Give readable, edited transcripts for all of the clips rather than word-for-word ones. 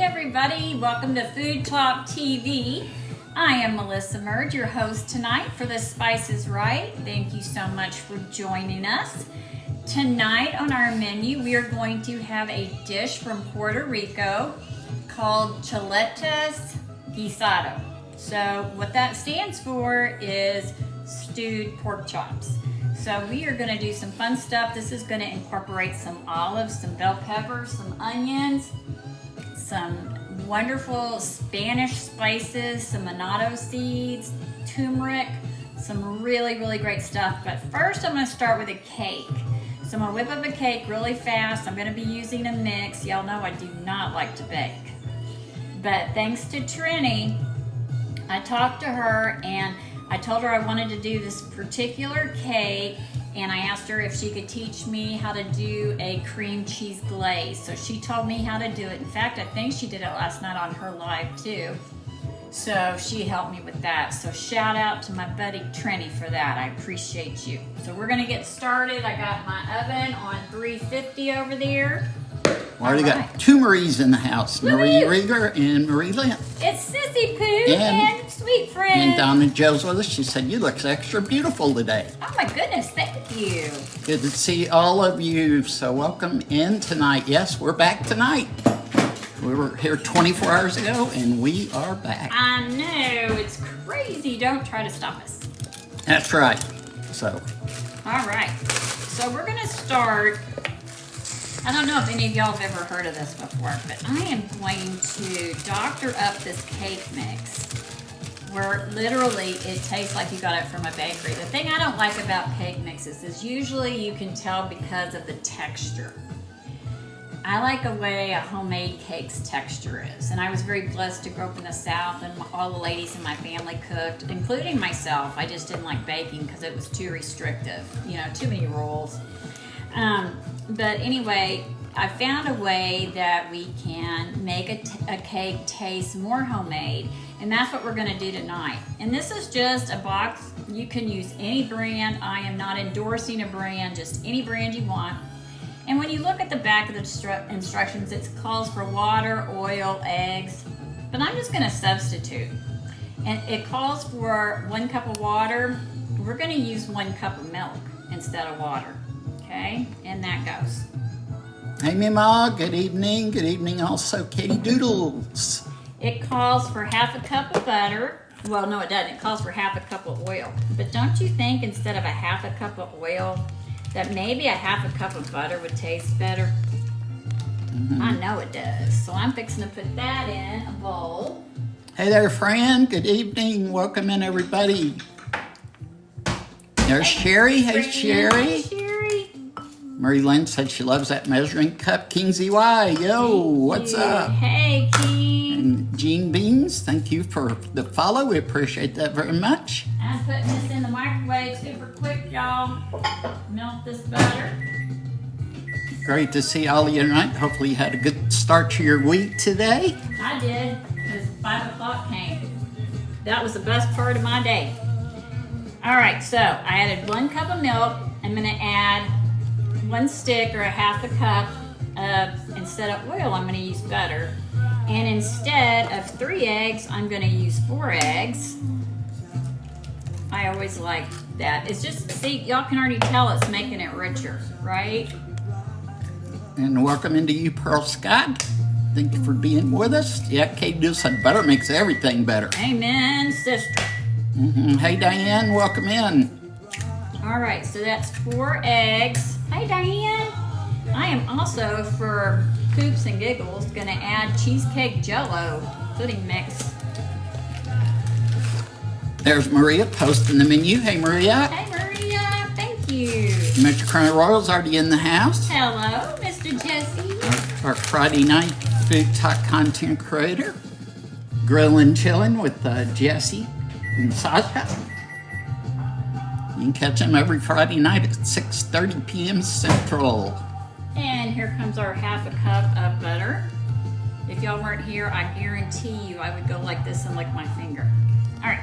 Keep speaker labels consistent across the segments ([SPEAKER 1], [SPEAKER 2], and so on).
[SPEAKER 1] everybody. Welcome to FoodtokTV. I am MelissaMurd, your host tonight for The Spice is Right. Thank you so much for joining us. Tonight on our menu, we are going to have a dish from Puerto Rico called Chuletas Guisado. So what that stands for is stewed pork chops. So we are going to do some fun stuff. This is going to incorporate some olives, some bell peppers, some onions, some wonderful Spanish spices, some annatto seeds, turmeric, some really great stuff. But first I'm going to start with a cake. So I'm going to whip up a cake really fast. I'm going to be using a mix. Y'all know I do not like to bake. But thanks to Trini, I talked to her and I told her I wanted to do this particular cake, and I asked her if she could teach me how to do a cream cheese glaze. So she told me how to do it. In fact, I think she did it last night on her live too. So she helped me with that. So shout out to my buddy Trini for that. I appreciate you. So we're gonna get started. I got my oven on 350 over there.
[SPEAKER 2] We already got two Maries in the house, Marie Rieger and Marie Lynn.
[SPEAKER 1] It's Sissy Pooh and Sweet Friend.
[SPEAKER 2] And Donna Joe's with us. She said, you look extra beautiful today.
[SPEAKER 1] Oh my goodness, thank you.
[SPEAKER 2] Good to see all of you. So welcome in tonight. Yes, we're back tonight. We were here 24 hours ago and we are back.
[SPEAKER 1] I know, it's crazy. Don't try to stop us.
[SPEAKER 2] That's right. So.
[SPEAKER 1] All right, so we're gonna start. I don't know if any of y'all have ever heard of this before, but I am going to doctor up this cake mix where literally it tastes like you got it from a bakery. The thing I don't like about cake mixes is usually you can tell because of the texture. I like the way a homemade cake's texture is, and I was very blessed to grow up in the South, and all the ladies in my family cooked, including myself. I just didn't like baking because it was too restrictive, you know, too many rules. But anyway, I found a way that we can make a cake taste more homemade, and that's what we're going to do tonight. And this is just a box. You can use any brand. I am not endorsing a brand, just any brand you want. And when you look at the back of the instructions, it calls for water, oil, eggs, but I'm just going to substitute. And it calls for 1 cup of water. We're going to use 1 cup of milk instead of water. Okay, and that goes.
[SPEAKER 2] Hey, Mima, good evening. Good evening also, Katie Doodles.
[SPEAKER 1] It calls for ½ a cup of butter. Well, no, it doesn't. It calls for ½ a cup of oil. But don't you think instead of a ½ a cup of oil, that maybe a ½ a cup of butter would taste better? Mm-hmm. I know it does. So I'm fixing to put that in a bowl.
[SPEAKER 2] Hey there, Fran. Good evening. Welcome in, everybody. There's Sherry. Hey, Sherry. Marie Lynn said she loves that measuring cup. Kingsley Y, yo, what's up?
[SPEAKER 1] Hey, King.
[SPEAKER 2] And Jean Beans, thank you for the follow. We appreciate that very much.
[SPEAKER 1] I'm putting this in the microwave super quick, y'all. Melt this butter.
[SPEAKER 2] Great to see all of you tonight. Hopefully you had a good start to your week today.
[SPEAKER 1] I did, because 5 o'clock came. That was the best part of my day. All right, so I added 1 cup of milk. I'm gonna add 1 stick or a ½ a cup of, instead of oil, I'm gonna use butter. And instead of 3 eggs, I'm gonna use 4 eggs. I always like that. It's just, see, y'all can already tell it's making it richer, right?
[SPEAKER 2] And welcome into you, Pearl Scott. Thank you for being with us. Yeah, Kate Doodle said butter makes everything better.
[SPEAKER 1] Amen, sister.
[SPEAKER 2] Mm-hmm. Hey, Diane, welcome in.
[SPEAKER 1] All right, so that's 4 eggs. Hey, Diane. I am also, for poops and giggles, gonna add cheesecake jello pudding mix.
[SPEAKER 2] There's Maria posting the menu. Hey, Maria.
[SPEAKER 1] Hey, Maria. Thank you.
[SPEAKER 2] Mr. Colonel Royal's already in the house.
[SPEAKER 1] Hello, Mr. Jesse.
[SPEAKER 2] Our Friday night Food Talk content creator. Grillin' Chillin' with Jesse and Sasha. You can catch them every Friday night at 6:30 p.m. Central.
[SPEAKER 1] And here comes our ½ a cup of butter. If y'all weren't here, I guarantee you I would go like this and lick my finger. All right.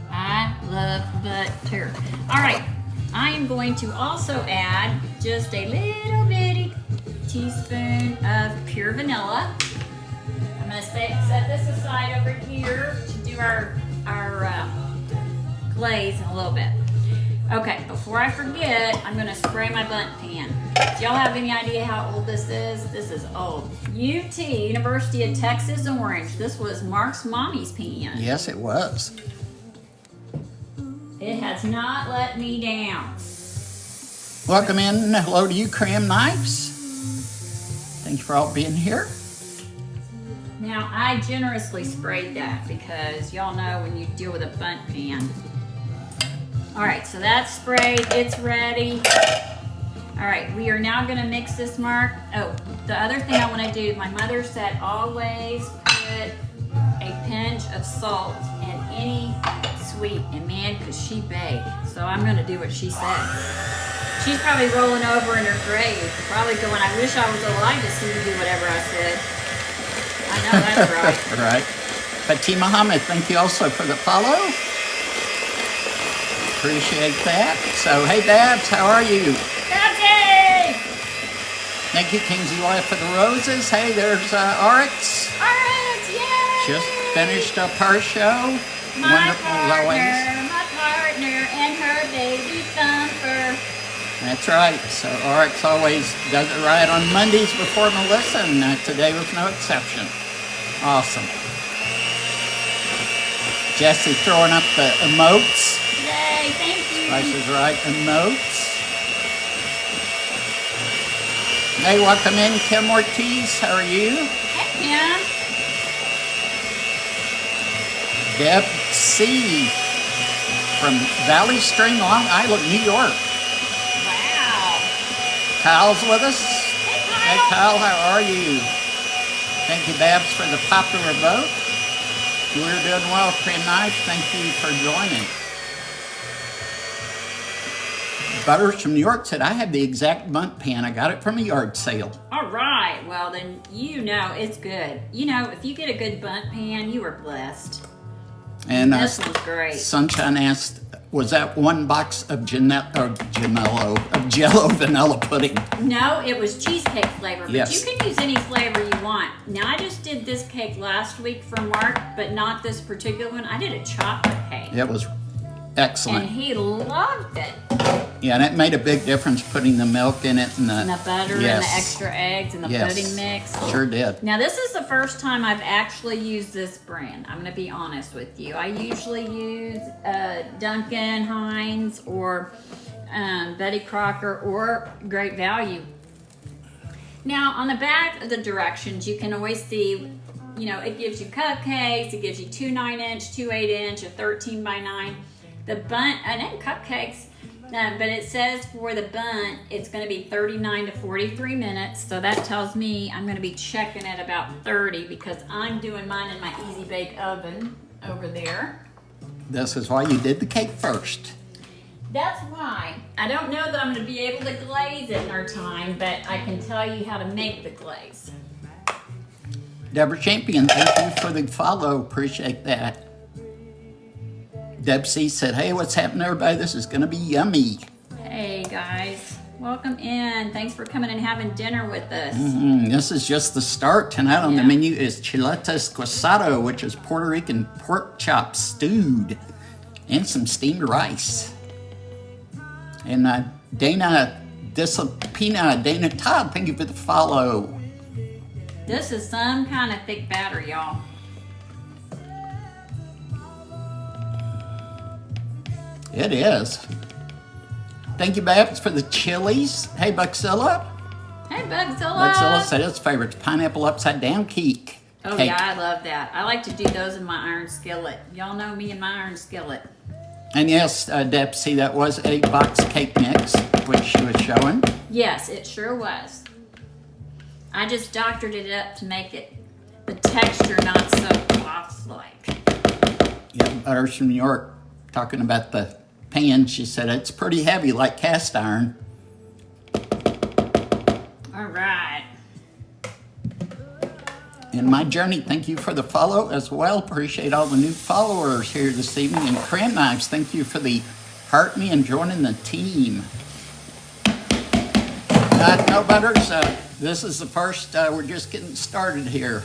[SPEAKER 1] I love butter. All right. I am going to also add just a little bitty teaspoon of pure vanilla. gonna set this aside over here to do our glaze in a little bit. Okay, before I forget, I'm gonna spray my bundt pan. Do y'all have any idea how old this is? This is old. UT, University of Texas Orange. This was Mark's mommy's pan.
[SPEAKER 2] Yes, it was.
[SPEAKER 1] It has not let me down.
[SPEAKER 2] Welcome in. Hello to you, Cram Knives. Thank you for all being here.
[SPEAKER 1] Now, I generously sprayed that because y'all know when you deal with a bundt pan. All right, so that's sprayed, it's ready. All right, we are now gonna mix this, Mark. Oh, the other thing I wanna do, my mother said always put a pinch of salt in any sweet, and man, could she bake. So I'm gonna do what she said. She's probably rolling over in her grave, probably going, I wish I was alive to see you do whatever I said. I know that's right.
[SPEAKER 2] Right. Fatima Muhammad, thank you also for the follow. Appreciate that. So, hey, Babs, how are you?
[SPEAKER 1] Babsy!
[SPEAKER 2] Thank you, Kingsley Life for the roses. Hey, there's Oryx.
[SPEAKER 1] Alright, yay!
[SPEAKER 2] Just finished up her show. Wonderful as always.
[SPEAKER 1] My partner, and her baby Thumper.
[SPEAKER 2] That's right. So Oryx always does it right on Mondays before Melissa, and today was no exception. Awesome. Jesse throwing up the emotes.
[SPEAKER 1] Yay, thank you.
[SPEAKER 2] Spice is Right emotes. Hey, welcome in, Kim Ortiz. How are you?
[SPEAKER 1] Hey, Kim.
[SPEAKER 2] Deb C. from Valley Stream, Long Island, New York.
[SPEAKER 1] Wow.
[SPEAKER 2] Kyle's with us.
[SPEAKER 1] Hey,
[SPEAKER 2] Hey, Kyle, how are you? Thank you, Babs, for the popular vote. We're doing well, Cream Knives. Thank you for joining. Butters from New York said, I have the exact bundt pan. I got it from a yard sale.
[SPEAKER 1] All right. Well, then you know it's good. You know, if you get a good bundt pan, you are blessed.
[SPEAKER 2] And
[SPEAKER 1] This one's great.
[SPEAKER 2] Sunshine asked, was that one box of Jello vanilla pudding?
[SPEAKER 1] No, it was cheesecake flavor, but
[SPEAKER 2] Yes.
[SPEAKER 1] you can use any flavor you want. Now, I just did this cake last week for Mark, but not this particular one. I did a chocolate cake.
[SPEAKER 2] It was
[SPEAKER 1] And
[SPEAKER 2] excellent.
[SPEAKER 1] he loved it.
[SPEAKER 2] Yeah, and it made a big difference putting the milk in it and
[SPEAKER 1] And the butter and the extra eggs and the
[SPEAKER 2] Yes.
[SPEAKER 1] pudding mix.
[SPEAKER 2] Sure did.
[SPEAKER 1] Now, this is the first time I've actually used this brand. I'm going to be honest with you. I usually use Duncan, Heinz, or Betty Crocker, or Great Value. Now, on the back of the directions, you can always see, you know, it gives you cupcakes, it gives you 2 9-inch, 2 8-inch, a 13 by 9. The bundt, and then cupcakes. But it says for the bundt, it's going to be 39 to 43 minutes. So that tells me I'm going to be checking at about 30 because I'm doing mine in my Easy Bake Oven over there.
[SPEAKER 2] This is why you did the cake first.
[SPEAKER 1] That's why. I don't know that I'm going to be able to glaze it in our time, but I can tell you how to make the glaze.
[SPEAKER 2] Deborah Champion, thank you for the follow. Appreciate that. Deb C said, hey, what's happening, everybody? This is going to be yummy.
[SPEAKER 1] Hey, guys. Welcome in. Thanks for coming and having dinner with us.
[SPEAKER 2] This is just the start. Tonight on the menu is Chuletas Guisado, which is Puerto Rican pork chop stewed, and some steamed rice. And Dana Discipina, Dana Todd, thank you for the follow.
[SPEAKER 1] This is some kind of thick batter, y'all.
[SPEAKER 2] It is. Thank you, Babs, for the chilies. Hey, Buxilla.
[SPEAKER 1] Hey, Bugzilla.
[SPEAKER 2] Buxilla said his favorite's pineapple upside down cake.
[SPEAKER 1] Oh, yeah, I love that. I like to do those in my iron skillet. Y'all know me and my iron skillet.
[SPEAKER 2] And yes, Deb, see, that was a box cake mix, which she was showing.
[SPEAKER 1] Yes, it sure was. I just doctored it up to make it the texture not so cloth-like.
[SPEAKER 2] Yeah, Butters from New York talking about the pan. She said it's pretty heavy, like cast iron.
[SPEAKER 1] All right.
[SPEAKER 2] In my journey, thank you for the follow as well. Appreciate all the new followers here this evening. And Cram Knives, thank you for the heart me and joining the team. No, Butters, this is the first, we're just getting started here.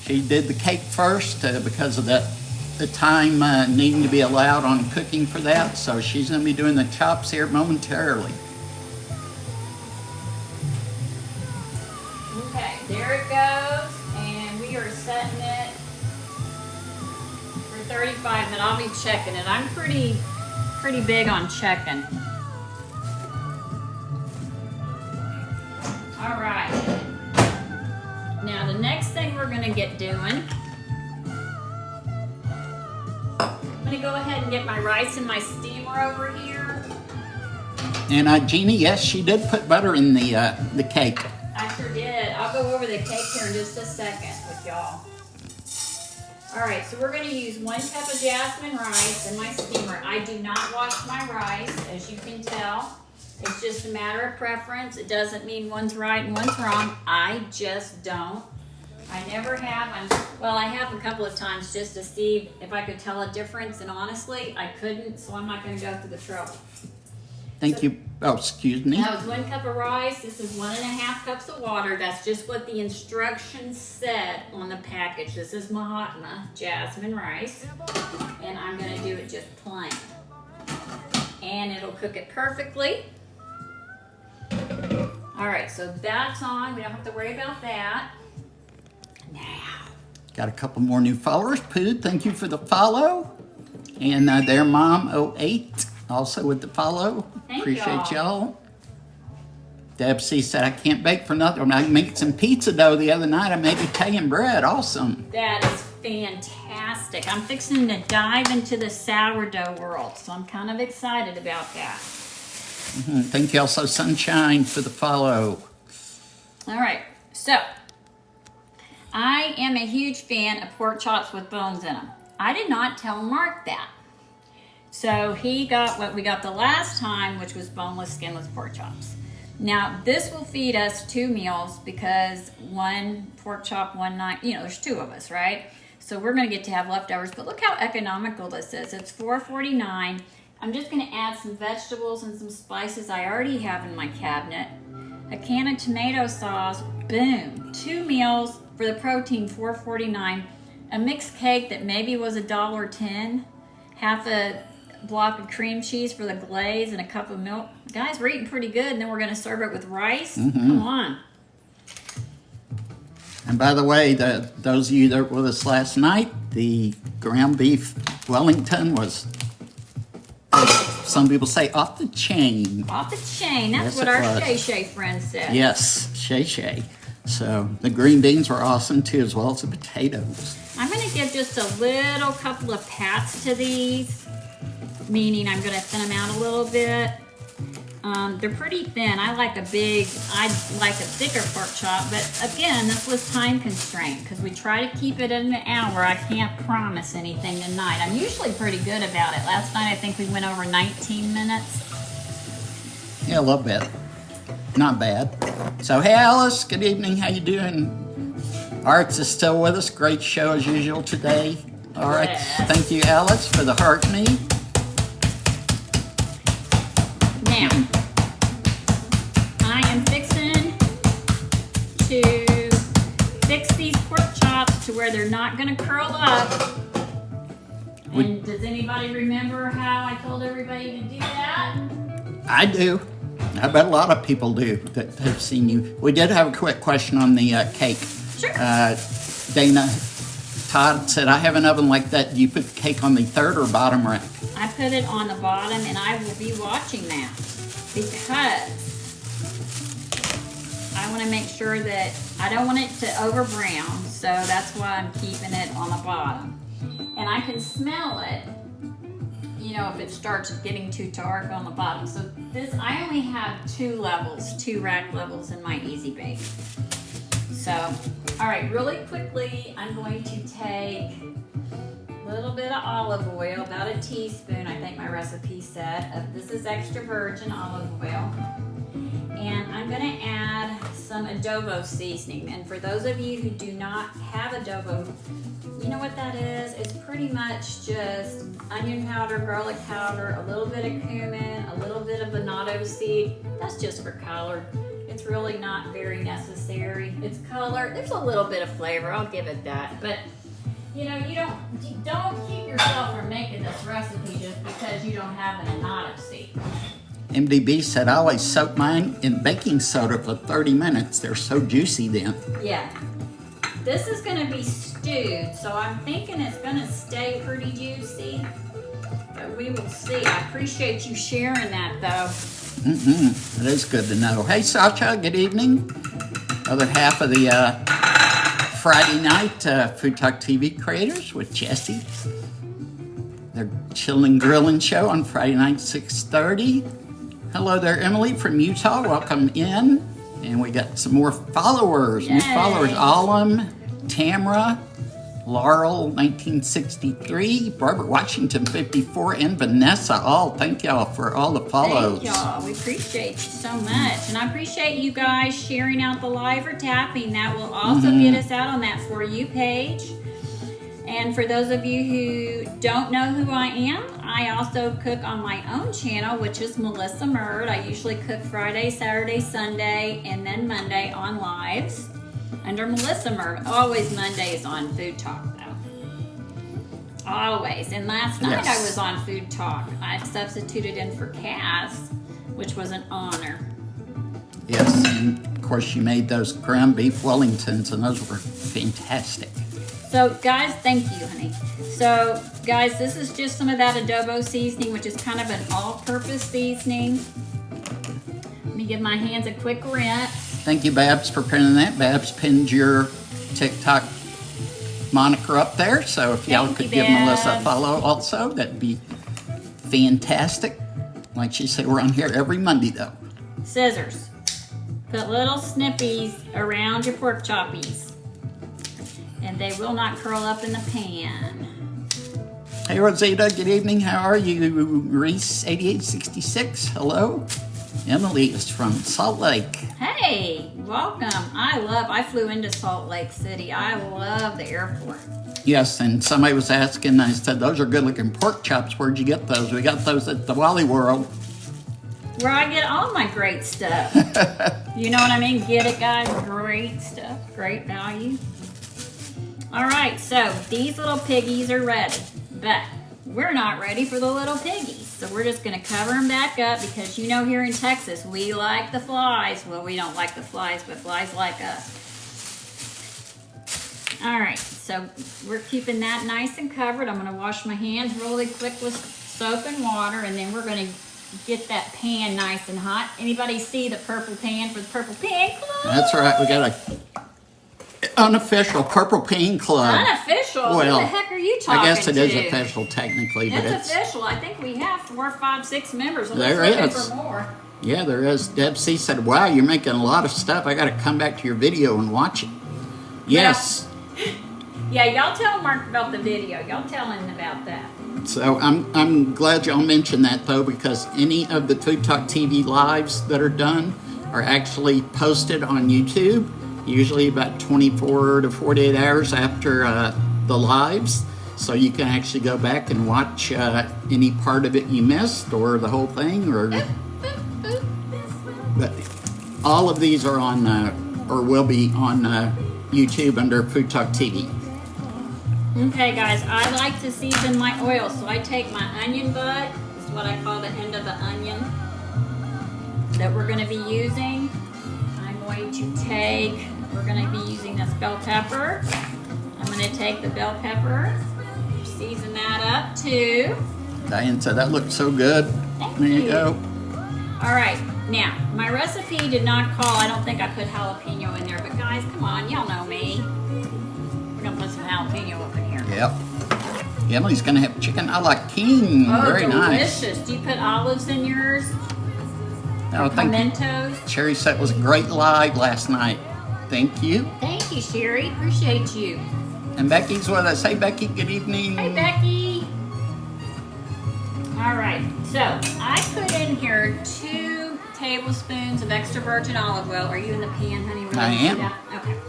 [SPEAKER 2] She did the cake first because of the time needing to be allowed on cooking for that. So she's going to be doing the chops here momentarily.
[SPEAKER 1] Okay, there it goes. And we are setting it for 35, but I'll be checking it. I'm pretty big on checking. All right. Now the next thing we're gonna get doing, I'm gonna go ahead and get my rice in my steamer over here.
[SPEAKER 2] And Jeannie, yes, she did put butter in the cake.
[SPEAKER 1] I sure did. I'll go over the cake here in just a second with y'all. All right, so we're gonna use 1 cup of jasmine rice in my steamer. I do not wash my rice, as you can tell. It's just a matter of preference. It doesn't mean one's right and one's wrong. I just don't. I never have. Well, I have a couple of times just to see if I could tell a difference, and honestly, I couldn't, so I'm not gonna go through the trouble.
[SPEAKER 2] Thank you. Oh, excuse me.
[SPEAKER 1] That was 1 cup of rice. This is 1.5 cups of water. That's just what the instructions said on the package. This is Mahatma jasmine rice, and I'm gonna do it just plain. And it'll cook it perfectly. All right, so that's on. We don't have to worry about that. Now.
[SPEAKER 2] Got a couple more new followers. Pooh, thank you for the follow. And their mom, 08, also with the follow. Appreciate y'all. Deb C said, I can't bake for nothing. I made some pizza dough the other night. I made Italian bread. Awesome.
[SPEAKER 1] That is fantastic. I'm fixing to dive into the sourdough world, so I'm kind of excited about that.
[SPEAKER 2] Thank you also, Sunshine, for the follow.
[SPEAKER 1] All right, so I am a huge fan of pork chops with bones in them. I did not tell Mark that. So he got what we got the last time, which was boneless, skinless pork chops. Now, this will feed us 2 meals because 1 pork chop, 1 night, there's 2 of us, right? So we're gonna get to have leftovers, but look how economical this is. It's $4.49. I'm just gonna add some vegetables and some spices I already have in my cabinet. A can of tomato sauce, boom. 2 meals for the protein, $4.49. A mixed cake that maybe was $1.10. Half a block of cream cheese for the glaze and a cup of milk. Guys, we're eating pretty good, and then we're gonna serve it with rice. Come on.
[SPEAKER 2] And by the way, those of you that were with us last night, the ground beef Wellington was, some people say, off the chain.
[SPEAKER 1] Off the chain. That's what our Shay friend said.
[SPEAKER 2] Yes, Shay. So the green beans were awesome too, as well as the potatoes.
[SPEAKER 1] I'm going to give just a little couple of pats to these, meaning I'm going to thin them out a little bit. They're pretty thin. I like a thicker pork chop, but again, this was time constraint because we try to keep it in an hour. I can't promise anything tonight. I'm usually pretty good about it. Last night I think we went over 19 minutes.
[SPEAKER 2] Yeah, a little bit. Not bad. So, hey Alice, good evening. How you doing? Arts is still with us. Great show as usual today. All right.
[SPEAKER 1] Yes.
[SPEAKER 2] Thank you, Alice, for the heart me.
[SPEAKER 1] Now, I am fixing to fix these pork chops to where they're not going to curl up. And does anybody remember how I told everybody to do that?
[SPEAKER 2] I do. I bet a lot of people do that have seen you. We did have a quick question on the cake.
[SPEAKER 1] Sure.
[SPEAKER 2] Dana Todd said, I have an oven like that. Do you put the cake on the third or bottom rack?
[SPEAKER 1] I put it on the bottom, and I will be watching that because I want to make sure that I don't want it to over brown, so that's why I'm keeping it on the bottom. And I can smell it, if it starts getting too dark on the bottom. So this, I only have 2 rack levels in my Easy Bake. So, all right, really quickly, I'm going to take a little bit of olive oil, about a teaspoon, I think my recipe said. This is extra virgin olive oil. And I'm gonna add some adobo seasoning. And for those of you who do not have adobo, you know what that is? It's pretty much just onion powder, garlic powder, a little bit of cumin, a little bit of annatto seed. That's just for color. It's really not very necessary. It's color. There's a little bit of flavor. I'll give it that. But you know, you don't keep yourself from making this recipe just because you don't have an anatomy.
[SPEAKER 2] MDB said I always soak mine in baking soda for 30 minutes. They're so juicy then.
[SPEAKER 1] Yeah. This is going to be stewed, so I'm thinking it's going to stay pretty juicy. But we will see. I appreciate you sharing that, though.
[SPEAKER 2] It is good to know. Hey, Sasha, good evening. Other half of the Friday night Food Talk TV creators with Jesse. Their chilling grilling show on Friday night, 6:30. Hello there, Emily from Utah. Welcome in. And we got some more followers.
[SPEAKER 1] Yay.
[SPEAKER 2] New followers. Alam, Tamra, Laurel, 1963, Barbara Washington, 54, and Vanessa. Thank y'all for all the follows.
[SPEAKER 1] Thank y'all. We appreciate you so much. And I appreciate you guys sharing out the live or tapping. That will also get us out on that For You page. And for those of you who don't know who I am, I also cook on my own channel, which is MelissaMurd. I usually cook Friday, Saturday, Sunday, and then Monday on lives under MelissaMurd. Always Mondays on Food Talk, though. Always. And last night I was on Food Talk. I substituted in for Cass, which was an honor.
[SPEAKER 2] Yes, and of course you made those ground beef Wellingtons, and those were fantastic.
[SPEAKER 1] So guys, thank you, honey. So guys, this is just some of that adobo seasoning, which is kind of an all-purpose seasoning. Let me give my hands a quick rinse.
[SPEAKER 2] Thank you, Babs, for pinning that. Babs pinned your TikTok moniker up there, so if y'all could give Melissa a follow also, that'd be fantastic. Like she said, we're on here every Monday, though.
[SPEAKER 1] Scissors. Put little snippies around your pork choppies, and they will not curl up in the pan.
[SPEAKER 2] Hey, Rosita, good evening. How are you? Reese, 8866, hello. Emily is from Salt Lake.
[SPEAKER 1] Hey, welcome. I flew into Salt Lake City. I love the airport.
[SPEAKER 2] Yes, and somebody was asking, I said, those are good looking pork chops. Where'd you get those? We got those at the Wally World.
[SPEAKER 1] Where I get all my great stuff. You know what I mean? Get it, guys? Great stuff. Great value. All right, so these little piggies are ready, but we're not ready for the little piggies. So we're just gonna cover them back up because you know here in Texas, we like the flies. Well, we don't like the flies, but flies like us. All right, so we're keeping that nice and covered. I'm gonna wash my hands really quick with soap and water, and then we're gonna get that pan nice and hot. Anybody see the purple pan for the Purple Pan Club?
[SPEAKER 2] That's right, we got a unofficial Purple Pan Club.
[SPEAKER 1] Unofficial?
[SPEAKER 2] Well,
[SPEAKER 1] what the heck are you talking
[SPEAKER 2] I guess it is
[SPEAKER 1] to?
[SPEAKER 2] official technically, but
[SPEAKER 1] It's official. I think we have 4, 5, 6 members.
[SPEAKER 2] There is.
[SPEAKER 1] For more.
[SPEAKER 2] Yeah, there is. Deb C said, wow, you're making a lot of stuff. I got to come back to your video and watch it. Yes.
[SPEAKER 1] Yeah, y'all tell Mark about the video. Y'all tell him about that.
[SPEAKER 2] So I'm glad y'all mentioned that, though, because any of the Food Talk TV lives that are done are actually posted on YouTube, usually about 24 to 48 hours after the lives. So you can actually go back and watch any part of it you missed or the whole thing. But all of these are on, or will be on YouTube under Food Talk TV.
[SPEAKER 1] Okay, guys, I like to season my oil, so I take my onion butt. This is what I call the end of the onion that we're going to be using. I'm going to take, we're going to be using this bell pepper. I'm going to take the bell pepper, season that up too.
[SPEAKER 2] Diane said that looked so good.
[SPEAKER 1] Thank
[SPEAKER 2] there you
[SPEAKER 1] you.
[SPEAKER 2] go.
[SPEAKER 1] All right, now, my recipe did not call, I don't think I put jalapeno in there, but guys, come on, y'all know me. We're going to put some jalapeno up in here.
[SPEAKER 2] Yep. Emily's going to have chicken a la king.
[SPEAKER 1] Oh,
[SPEAKER 2] Very
[SPEAKER 1] delicious.
[SPEAKER 2] nice.
[SPEAKER 1] Do you put olives in yours?
[SPEAKER 2] Oh, thank you.
[SPEAKER 1] Pimentos?
[SPEAKER 2] Sherry said it was a great live last night. Thank you.
[SPEAKER 1] Thank you, Sherry. Appreciate you.
[SPEAKER 2] And Becky's with us. Hey, Becky, good evening.
[SPEAKER 1] Hey, Becky. All right, so I put in here 2 tablespoons of extra virgin olive oil. Are you in the pan, honey?
[SPEAKER 2] I am.
[SPEAKER 1] Okay.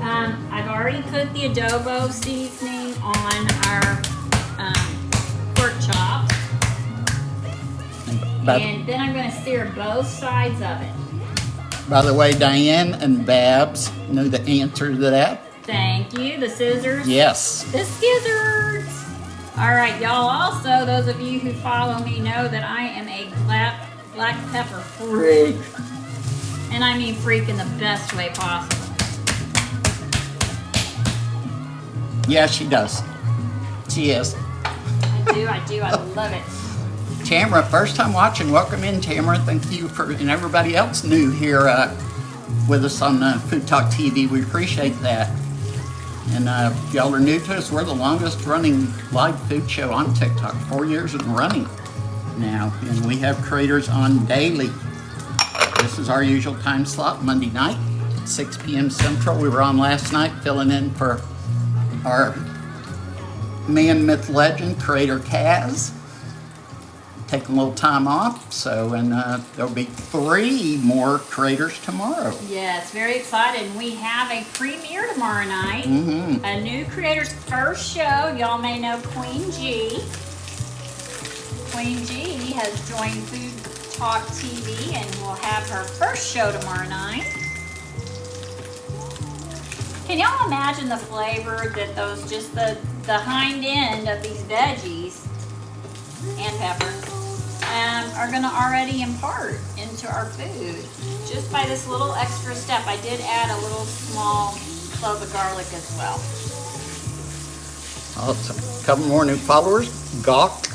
[SPEAKER 1] I've already put the adobo seasoning on our pork chops. And then I'm going to sear both sides of it.
[SPEAKER 2] By the way, Diane and Babs know the answer to that.
[SPEAKER 1] Thank you. The scissors.
[SPEAKER 2] Yes.
[SPEAKER 1] The scissors. All right, y'all. Also, those of you who follow me know that I am a black pepper freak. And I mean freak in the best way possible.
[SPEAKER 2] Yeah, she does. She is.
[SPEAKER 1] I do. I love it.
[SPEAKER 2] Tamara, first time watching. Welcome in, Tamara. Thank you for, and everybody else new here with us on Food Talk TV. We appreciate that. And if y'all are new to us, we're the longest running live food show on TikTok, 4 years and running now. And we have creators on daily. This is our usual time slot, Monday night, 6 p.m. Central. We were on last night filling in for our man, myth, legend, creator Kaz. Taking a little time off, so, and there'll be 3 more creators tomorrow.
[SPEAKER 1] Yes, very excited. We have a premiere tomorrow night. A new creator's first show. Y'all may know Queen G. Queen G has joined Food Talk TV and will have her first show tomorrow night. Can y'all imagine the flavor that those, just the hind end of these veggies and peppers are gonna already impart into our food just by this little extra step. I did add a little small clove of garlic as well.
[SPEAKER 2] Awesome. A couple more new followers. Gawk,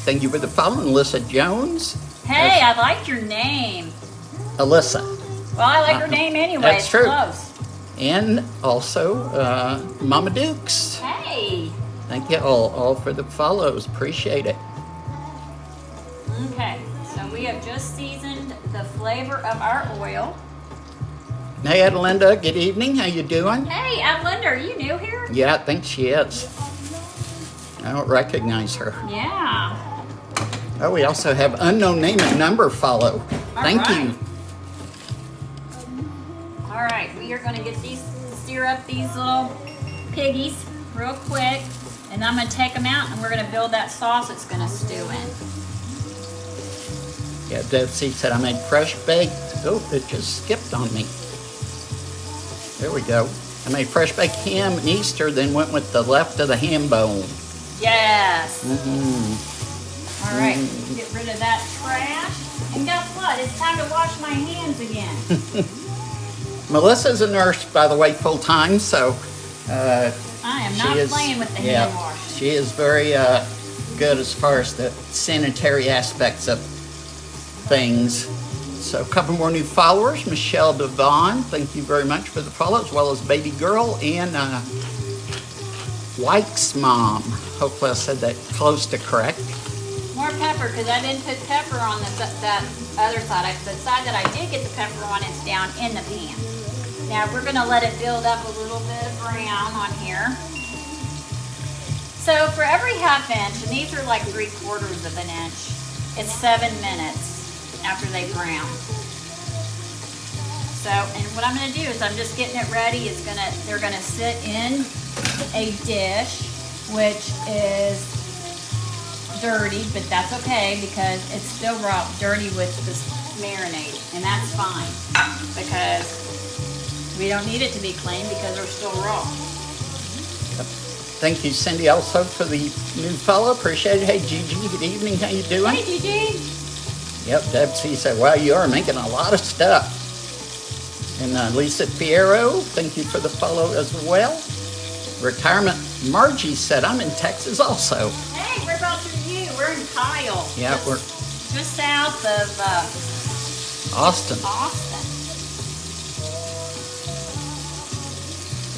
[SPEAKER 2] thank you for the follow. Melissa Jones.
[SPEAKER 1] Hey, I like your name.
[SPEAKER 2] Alyssa.
[SPEAKER 1] Well, I like her name anyway.
[SPEAKER 2] That's
[SPEAKER 1] It's
[SPEAKER 2] true.
[SPEAKER 1] close.
[SPEAKER 2] And also Mama Dukes.
[SPEAKER 1] Hey.
[SPEAKER 2] Thank you all for the follows. Appreciate it.
[SPEAKER 1] Okay, so we have just seasoned the flavor of our oil.
[SPEAKER 2] Hey, Adelinda. Good evening. How you doing?
[SPEAKER 1] Hey, Adelinda, are you new here?
[SPEAKER 2] Yeah, I think she is. I don't recognize her.
[SPEAKER 1] Yeah.
[SPEAKER 2] Oh, we also have unknown name and number follow. Thank you.
[SPEAKER 1] All right, we are going to stir up these little piggies real quick, and I'm going to take them out, and we're going to build that sauce it's going to stew in.
[SPEAKER 2] Yeah, Betsy said I made fresh baked. Oh, it just skipped on me. There we go. I made fresh baked ham and Easter, then went with the left of the ham bone.
[SPEAKER 1] Yes. All right, get rid of that trash. And guess what? It's time to wash my hands again.
[SPEAKER 2] Melissa's a nurse, by the way, full time, so
[SPEAKER 1] I am not playing with the hand wash.
[SPEAKER 2] She is very good as far as the sanitary aspects of things. So a couple more new followers. Michelle Devon, thank you very much for the follow, as well as Baby Girl and White's Mom. Hopefully I said that close to correct.
[SPEAKER 1] More pepper, because I didn't put pepper on that other side. The side that I did get the pepper on is down in the pan. Now we're going to let it build up a little bit of brown on here. So for every half inch, and these are like 3/4 of an inch, it's 7 minutes after they brown. So, and what I'm going to do is I'm just getting it ready. They're going to sit in a dish, which is dirty, but that's okay because it's still raw, dirty with this marinade, and that's fine because we don't need it to be clean because they're still raw.
[SPEAKER 2] Thank you, Cindy, also for the new follow. Appreciate it. Hey, Gigi, good evening. How you doing?
[SPEAKER 1] Hey, Gigi.
[SPEAKER 2] Yep, Debsy said, wow, you are making a lot of stuff. And Lisa Fierro, thank you for the follow as well. Retirement Margie said, I'm in Texas also.
[SPEAKER 1] Hey, whereabouts are you? We're in Kyle.
[SPEAKER 2] Yeah, we're
[SPEAKER 1] just south of
[SPEAKER 2] Austin.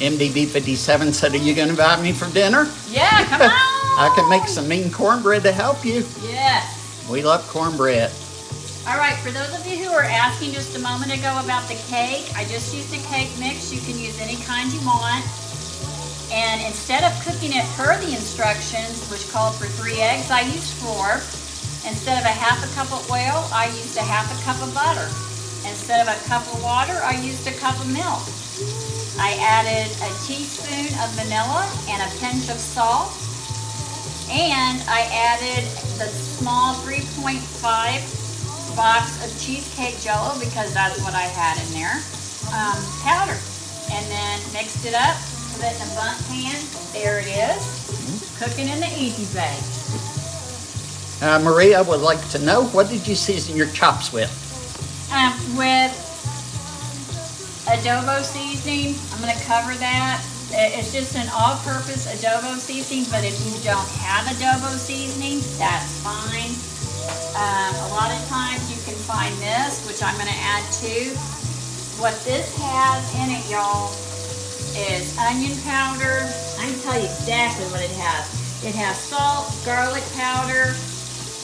[SPEAKER 2] MDB 57 said, are you going to invite me for dinner?
[SPEAKER 1] Yeah, come on.
[SPEAKER 2] I can make some mean cornbread to help you.
[SPEAKER 1] Yes.
[SPEAKER 2] We love cornbread.
[SPEAKER 1] All right, for those of you who were asking just a moment ago about the cake, I just used a cake mix. You can use any kind you want. And instead of cooking it per the instructions, which called for 3 eggs, I used 4. Instead of a 1/2 cup of oil, I used a 1/2 cup of butter. Instead of a cup of water, I used a cup of milk. I added a teaspoon of vanilla and a pinch of salt. And I added the small 3.5 box of cheesecake jello, because that's what I had in there, powder. And then mixed it up, put it in a bundt pan. There it is, cooking in the Easy Bake.
[SPEAKER 2] Maria would like to know, what did you season your chops with?
[SPEAKER 1] With adobo seasoning. I'm going to cover that. It's just an all-purpose adobo seasoning, but if you don't have adobo seasoning, that's fine. A lot of times you can find this, which I'm going to add too. What this has in it, y'all, is onion powder. I can tell you exactly what it has. It has salt, garlic powder,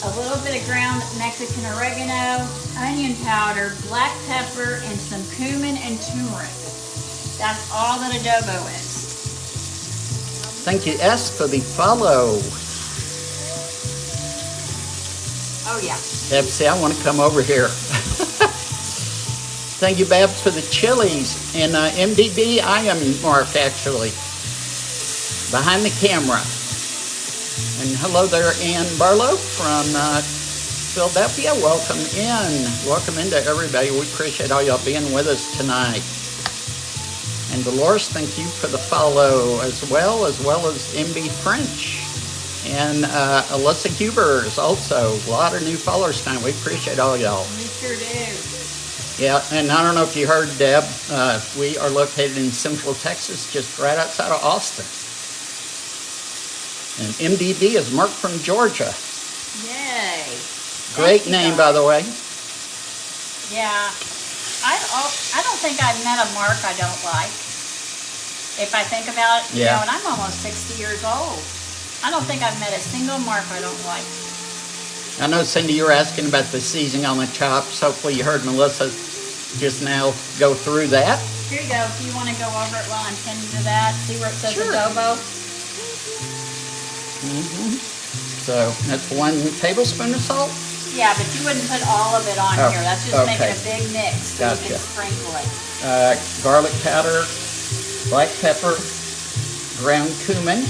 [SPEAKER 1] a little bit of ground Mexican oregano, onion powder, black pepper, and some cumin and turmeric. That's all that adobo is.
[SPEAKER 2] Thank you, S, for the follow.
[SPEAKER 1] Oh yeah.
[SPEAKER 2] Babs, I want to come over here. Thank you, Babs, for the chilies. And MDB, I am Mark, actually, behind the camera. And hello there, Ann Barlow from Philadelphia. Welcome in. Welcome into everybody. We appreciate all y'all being with us tonight. And Dolores, thank you for the follow as well as MB French. And Alyssa Hubers also. A lot of new followers tonight. We appreciate all y'all.
[SPEAKER 1] We sure do.
[SPEAKER 2] Yeah, and I don't know if you heard, Deb, we are located in Central Texas, just right outside of Austin. And MDB is Mark from Georgia.
[SPEAKER 1] Yay.
[SPEAKER 2] Great name, by the way.
[SPEAKER 1] Yeah. I don't think I've met a Mark I don't like. If I think about it, you know, and I'm almost 60 years old. I don't think I've met a single Mark I don't like.
[SPEAKER 2] I know, Cindy, you were asking about the seasoning on the chops. Hopefully you heard Melissa just now go through that.
[SPEAKER 1] Here you go. If you want to go over it while I'm tending to that, see where it says adobo?
[SPEAKER 2] So that's 1 tablespoon of salt?
[SPEAKER 1] Yeah, but you wouldn't put all of it on here. That's just making a big mix, so you can sprinkle it.
[SPEAKER 2] Garlic powder, black pepper, ground cumin,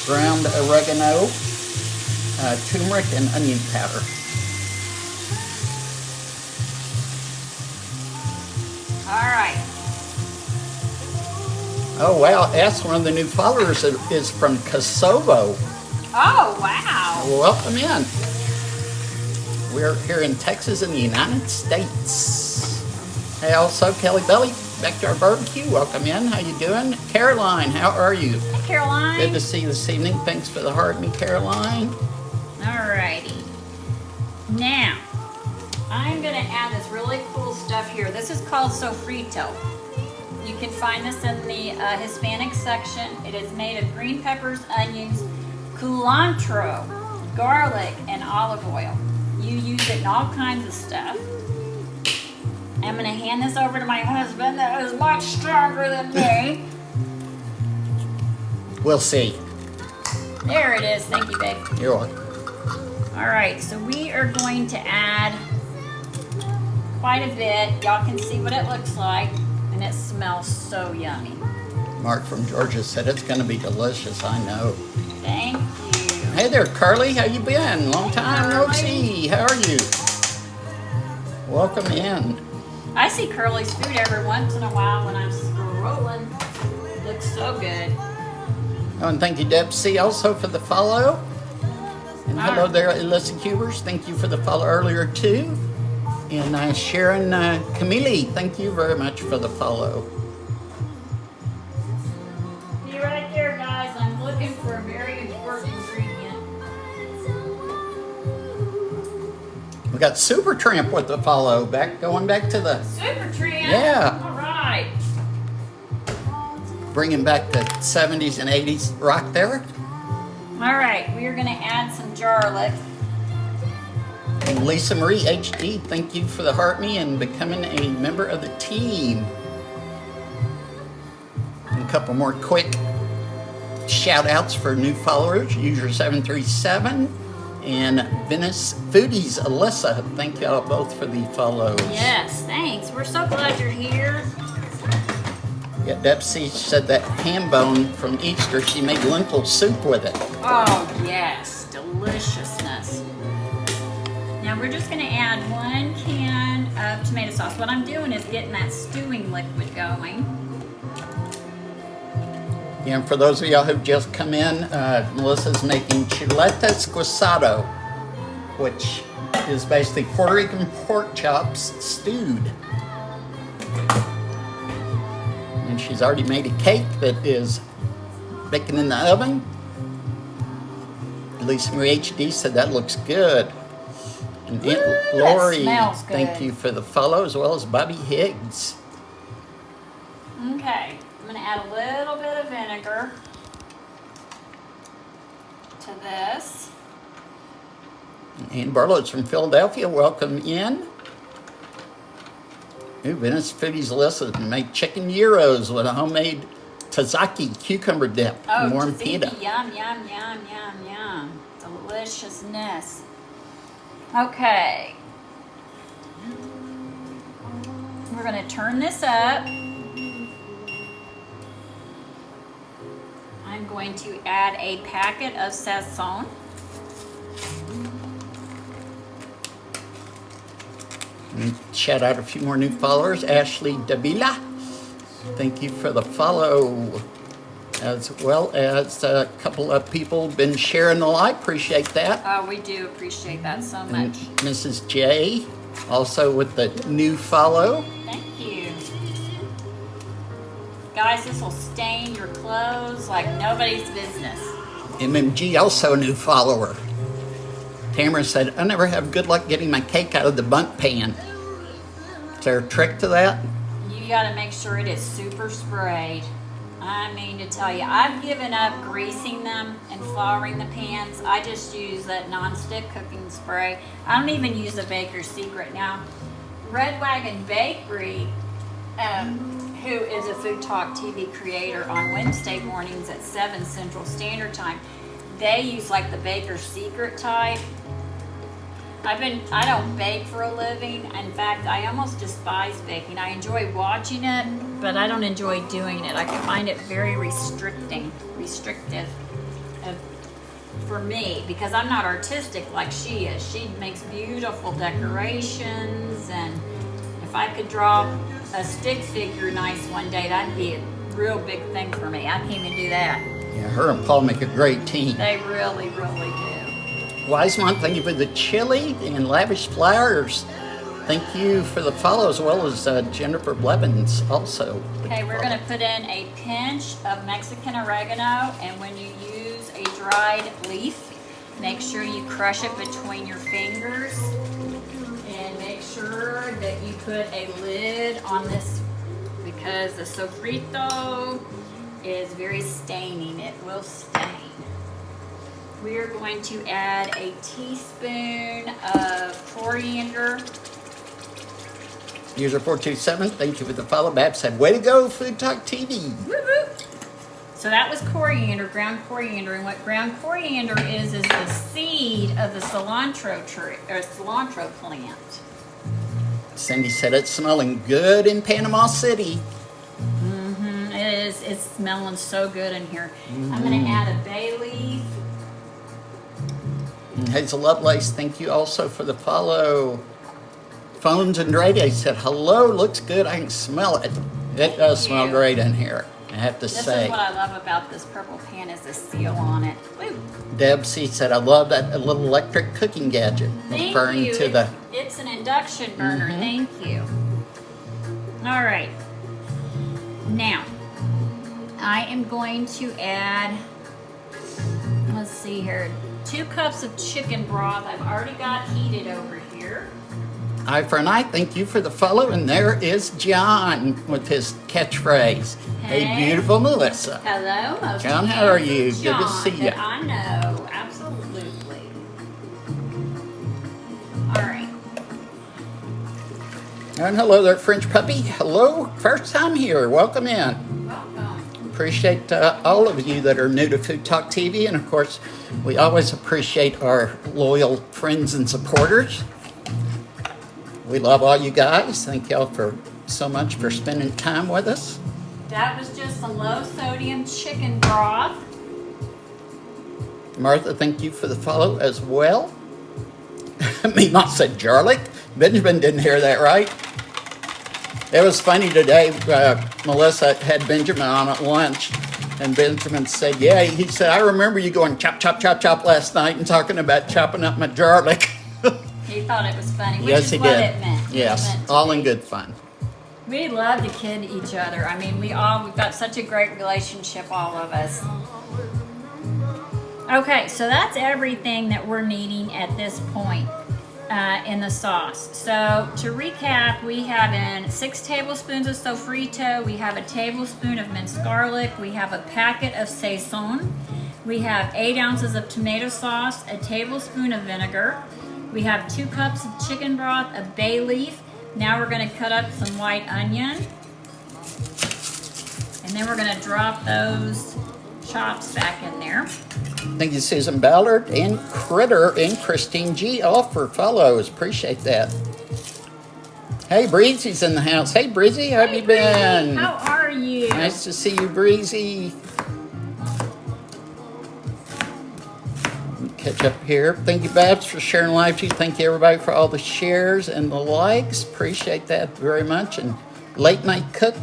[SPEAKER 2] ground oregano, turmeric, and onion powder.
[SPEAKER 1] All right.
[SPEAKER 2] Oh, wow. That's one of the new followers is from Kosovo.
[SPEAKER 1] Oh, wow.
[SPEAKER 2] Welcome in. We're here in Texas in the United States. Hey, also, Kelly Belly, back to our barbecue. Welcome in. How you doing? Caroline, how are you?
[SPEAKER 1] Hey, Caroline.
[SPEAKER 2] Good to see you this evening. Thanks for the heart, me, Caroline.
[SPEAKER 1] All righty. Now, I'm going to add this really cool stuff here. This is called sofrito. You can find this in the Hispanic section. It is made of green peppers, onions, cilantro, garlic, and olive oil. You use it in all kinds of stuff. I'm going to hand this over to my husband that is much stronger than me.
[SPEAKER 2] We'll see.
[SPEAKER 1] There it is. Thank you, babe.
[SPEAKER 2] You're welcome.
[SPEAKER 1] All right, so we are going to add quite a bit. Y'all can see what it looks like, and it smells so yummy.
[SPEAKER 2] Mark from Georgia said it's going to be delicious, I know.
[SPEAKER 1] Thank you.
[SPEAKER 2] Hey there, Carly. How you been? Long time no see. How are you? Welcome in.
[SPEAKER 1] I see Curly's food every once in a while when I'm scrolling. It looks so good.
[SPEAKER 2] Oh, and thank you, Deb C, also for the follow. And hello there, Alyssa Hubers. Thank you for the follow earlier, too. And Sharon Camille, thank you very much for the follow.
[SPEAKER 1] Be right there, guys. I'm looking for a very important ingredient.
[SPEAKER 2] We got Super Tramp with the follow. Going back to the...
[SPEAKER 1] Super Tramp?
[SPEAKER 2] Yeah.
[SPEAKER 1] All right.
[SPEAKER 2] Bringing back the 70s and 80s rock there.
[SPEAKER 1] All right, we are going to add some garlic.
[SPEAKER 2] And Lisa Marie HD, thank you for the heart me and becoming a member of the team. And a couple more quick shout outs for new followers. User 737 and Venice Foodies Alyssa. Thank y'all both for the follows.
[SPEAKER 1] Yes, thanks. We're so glad you're here.
[SPEAKER 2] Yeah, Deb C said that ham bone from Easter, she made lentil soup with it.
[SPEAKER 1] Oh, yes. Deliciousness. Now Now we're just gonna add 1 can of tomato sauce. What I'm doing is getting that stewing liquid going.
[SPEAKER 2] Yeah, and for those of y'all who've just come in, Melissa's making Chuletas Guisado, which is basically Puerto Rican pork chops stewed. And she's already made a cake that is baking in the oven. MelissaMurd HD said that looks good. And Aunt Lori,
[SPEAKER 1] smells good.
[SPEAKER 2] thank you for the follow, as well as Bobby Higgs.
[SPEAKER 1] Okay, I'm gonna add a little bit of vinegar to this.
[SPEAKER 2] And Barlow's from Philadelphia, welcome in. Ooh, Venice Foodies Alyssa made chicken gyros with a homemade tzatziki cucumber dip
[SPEAKER 1] Oh,
[SPEAKER 2] and warm
[SPEAKER 1] tzatziki,
[SPEAKER 2] pita.
[SPEAKER 1] yum, yum, yum, yum, yum. Deliciousness. Okay. We're gonna turn this up. I'm going to add a packet of Sazon.
[SPEAKER 2] And shout out a few more new followers. Ashley Davila, thank you for the follow. As well as a couple of people been sharing the live. Appreciate that.
[SPEAKER 1] Oh, we do appreciate that so
[SPEAKER 2] And
[SPEAKER 1] much.
[SPEAKER 2] Mrs. J, also with the new follow.
[SPEAKER 1] Thank you. Guys, this will stain your clothes like nobody's business.
[SPEAKER 2] MMG, also a new follower. Tamara said, I never have good luck getting my cake out of the bunk pan. Is there a trick to that?
[SPEAKER 1] You gotta make sure it is super sprayed. I mean to tell you, I've given up greasing them and flouring the pans. I just use that non-stick cooking spray. I don't even use the Baker's Secret now. Red Wagon Bakery, who is a Food Talk TV creator on Wednesday mornings at 7 Central Standard Time, they use like the Baker's Secret type. I don't bake for a living. In fact, I almost despise baking. I enjoy watching it, but I don't enjoy doing it. I can find it very restrictive for me because I'm not artistic like she is. She makes beautiful decorations, and if I could draw a stick figure nice one day, that'd be a real big thing for me. I can't even do that.
[SPEAKER 2] Yeah, her and Paul make a great team.
[SPEAKER 1] They really, really do.
[SPEAKER 2] Wisemont, thank you for the chili and lavish flowers. Thank you for the follow, as well as Jennifer Blevins also.
[SPEAKER 1] Okay, we're going to put in a pinch of Mexican oregano, and when you use a dried leaf, make sure you crush it between your fingers, and make sure that you put a lid on this because the sofrito is very staining. It will stain. We are going to add a teaspoon of coriander.
[SPEAKER 2] User 427, thank you for the follow. Bab said, way to go, Food Talk TV.
[SPEAKER 1] Woo-hoo. So that was coriander, ground coriander, and what ground coriander is the seed of the cilantro tree or cilantro plant.
[SPEAKER 2] Cindy said it's smelling good in Panama City.
[SPEAKER 1] Mm-hmm. It is. It's smelling so good in here. Mm-hmm. I'm going to add a bay leaf.
[SPEAKER 2] And Hazel Lovelace, thank you also for the follow. Phones and Radio said, hello, looks good. I can smell it. It does smell great in here, I have to say.
[SPEAKER 1] This is what I love about this purple pan is the seal on it. Woo.
[SPEAKER 2] Deb C said, I love that little electric cooking gadget.
[SPEAKER 1] Thank
[SPEAKER 2] Referring
[SPEAKER 1] you.
[SPEAKER 2] to the...
[SPEAKER 1] It's an induction burner. Mm-hmm. Thank you. All right. Now, I am going to add, let's see here, 2 cups of chicken broth. I've already got heated over here.
[SPEAKER 2] Eye for an eye, thank you for the follow. And there is John with his catchphrase. Hey, beautiful Melissa.
[SPEAKER 1] Hello,
[SPEAKER 2] John, how are you?
[SPEAKER 1] John,
[SPEAKER 2] good to see you.
[SPEAKER 1] I know, absolutely. All right.
[SPEAKER 2] And hello there, French puppy. Hello, first time here. Welcome in.
[SPEAKER 1] Welcome.
[SPEAKER 2] Appreciate all of you that are new to Food Talk TV. And of course, we always appreciate our loyal friends and supporters. We love all you guys. Thank y'all for so much for spending time with us.
[SPEAKER 1] That was just a low sodium chicken broth.
[SPEAKER 2] Martha, thank you for the follow as well. Mima said garlic. Benjamin didn't hear that right. It was funny today. Melissa had Benjamin on at lunch, and Benjamin said, yeah, he said, I remember you going chop, chop, chop, chop last night and talking about chopping up my garlic.
[SPEAKER 1] He thought it was funny, which
[SPEAKER 2] Yes,
[SPEAKER 1] is
[SPEAKER 2] he
[SPEAKER 1] what
[SPEAKER 2] did.
[SPEAKER 1] it meant.
[SPEAKER 2] Yes,
[SPEAKER 1] It meant to
[SPEAKER 2] all
[SPEAKER 1] be.
[SPEAKER 2] in good fun.
[SPEAKER 1] We love to kid each other. I mean, we've got such a great relationship, all of us. Okay, so that's everything that we're needing at this point in the sauce. So to recap, we have in 6 tablespoons of sofrito, we have a tablespoon of minced garlic, we have a packet of Sazon, we have 8 ounces of tomato sauce, a tablespoon of vinegar, we have 2 cups of chicken broth, a bay leaf. Now we're going to cut up some white onion, and then we're going to drop those chops back in there.
[SPEAKER 2] Thank you, Susan Ballard and Critter and Christine G. all for follows. Appreciate that. Hey, Breezy's in the house. Hey, Breezy, how have you been?
[SPEAKER 1] How are you?
[SPEAKER 2] Nice to see you, Breezy. Catch up here. Thank you, Babs, for sharing live to you. Thank you, everybody, for all the shares and the likes. Appreciate that very much. And Late Night Cook,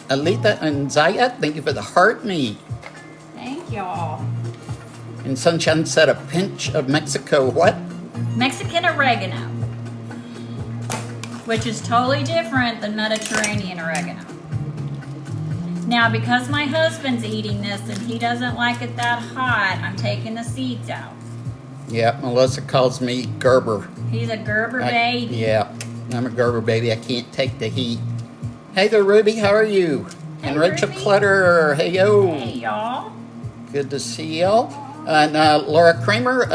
[SPEAKER 2] Alita and Zaya, thank you for the heart meat.
[SPEAKER 1] Thank y'all.
[SPEAKER 2] And Sunshine said a pinch of Mexico, what?
[SPEAKER 1] Mexican oregano, which is totally different than Mediterranean oregano. Now, because my husband's eating this and he doesn't like it that hot, I'm taking the seeds out.
[SPEAKER 2] Yeah, Melissa calls me Gerber.
[SPEAKER 1] He's a Gerber baby.
[SPEAKER 2] Yeah, I'm a Gerber baby. I can't take the heat. Hey there, Ruby. How are you?
[SPEAKER 1] Hey,
[SPEAKER 2] And Rachel
[SPEAKER 1] Ruby.
[SPEAKER 2] Clutter. Hey, yo.
[SPEAKER 1] Hey, y'all.
[SPEAKER 2] Good to see y'all. And Laura Kramer,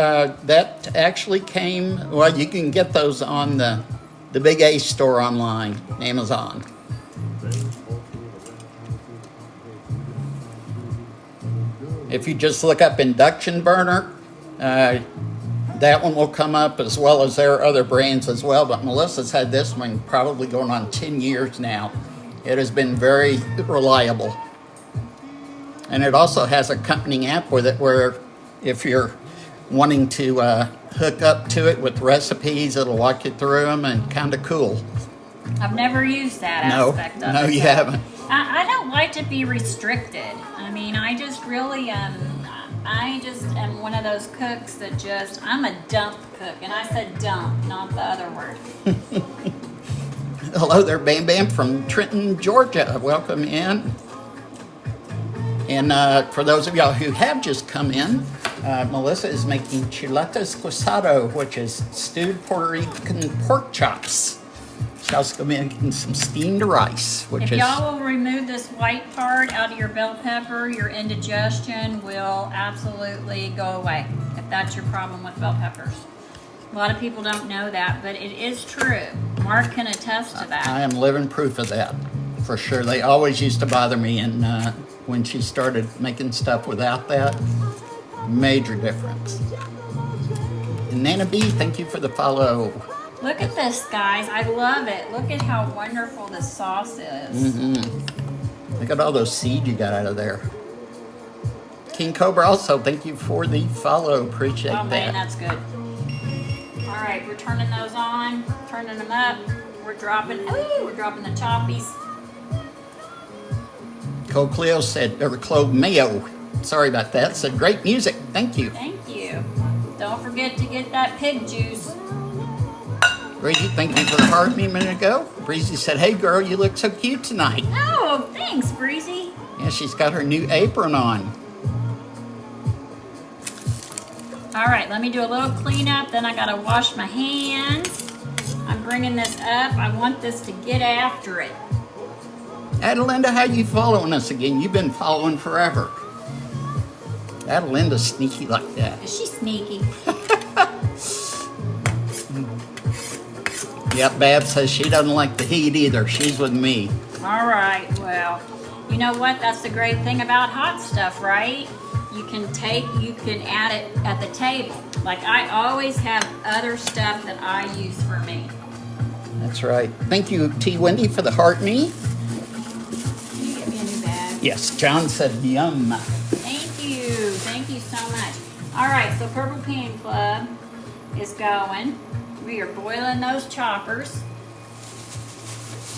[SPEAKER 2] that actually came, well, you can get those on the Big A store online, Amazon. If you just look up induction burner, that one will come up, as well as there are other brands as well. But Melissa's had this one probably going on 10 years now. It has been very reliable. And it also has a accompanying app with it where if you're wanting to hook up to it with recipes, it'll walk you through them, and kind of cool.
[SPEAKER 1] I've never used that
[SPEAKER 2] No,
[SPEAKER 1] aspect of it.
[SPEAKER 2] no, you haven't.
[SPEAKER 1] I don't like to be restricted. I mean, I just really I just am one of those cooks that just, I'm a dump cook. And I said dump, not the other word.
[SPEAKER 2] Hello there, Bam Bam from Trenton, Georgia. Welcome in. And for those of y'all who have just come in, Melissa is making Chuletas Guisado, which is stewed Puerto Rican pork chops. She's also making some steamed rice, which
[SPEAKER 1] If
[SPEAKER 2] is...
[SPEAKER 1] y'all will remove this white part out of your bell pepper, your indigestion will absolutely go away, if that's your problem with bell peppers. A lot of people don't know that, but it is true. Mark can attest to that.
[SPEAKER 2] I am living proof of that, for sure. They always used to bother me, and when she started making stuff without that, major difference. And Nana B, thank you for the follow.
[SPEAKER 1] Look at this, guys. I love it. Look at how wonderful this sauce is.
[SPEAKER 2] Look at all those seeds you got out of there. King Cobra also, thank you for the follow. Appreciate
[SPEAKER 1] Oh, man,
[SPEAKER 2] that.
[SPEAKER 1] that's good. All right, we're turning those on, turning them up. We're dropping the choppies.
[SPEAKER 2] Cole Cleo said, or Clove Mayo, sorry about that, said great music. Thank you.
[SPEAKER 1] Thank you. Don't forget to get that pig juice.
[SPEAKER 2] Breezy, thank you for the heart me a minute ago. Breezy said, hey girl, you look so cute tonight.
[SPEAKER 1] Oh, thanks, Breezy.
[SPEAKER 2] Yeah, she's got her new apron on.
[SPEAKER 1] All right, let me do a little cleanup. Then I gotta wash my hands. I'm bringing this up. I want this to get after it.
[SPEAKER 2] Adelinda, how you following us again? You've been following forever. Adelinda's sneaky like that.
[SPEAKER 1] Is she sneaky?
[SPEAKER 2] Yep, Bab says she doesn't like the heat either. She's with me.
[SPEAKER 1] All right, well, you know what? That's the great thing about hot stuff, right? You can add it at the table. Like I always have other stuff that I use for me.
[SPEAKER 2] That's right. Thank you, T. Wendy, for the heart me.
[SPEAKER 1] Can you get me a new bag?
[SPEAKER 2] Yes, John said yum.
[SPEAKER 1] Thank you so much. All right, so Purple Pan Club is going. We are boiling those choppers.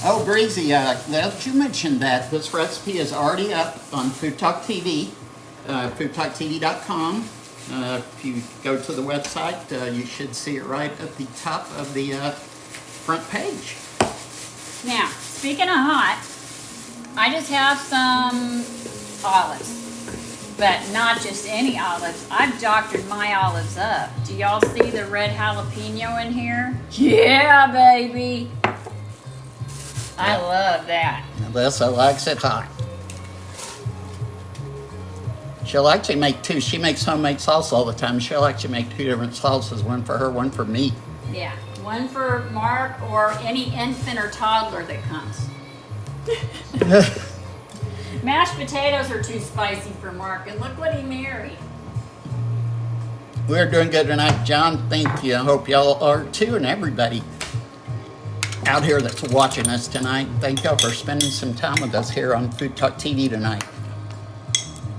[SPEAKER 2] Oh, Breezy, now that you mentioned that, this recipe is already up on FoodtokTV, foodtoktv.com. If you go to the website, you should see it right at the top of the front page.
[SPEAKER 1] Now, speaking of hot, I just have some olives, but not just any olives. I've doctored my olives up. Do y'all see the red jalapeno in here? Yeah, baby. I love that.
[SPEAKER 2] Melissa likes it hot. She'll actually make two. She makes homemade salsa all the time. She'll actually make two different salsas, one for her, one for me.
[SPEAKER 1] Yeah, one for Mark or any infant or toddler that comes. Mashed potatoes are too spicy for Mark, and look what he married.
[SPEAKER 2] We're doing good tonight, John. Thank you. I hope y'all are too, and everybody out here that's watching us tonight. Thank y'all for spending some time with us here on Food Talk TV tonight.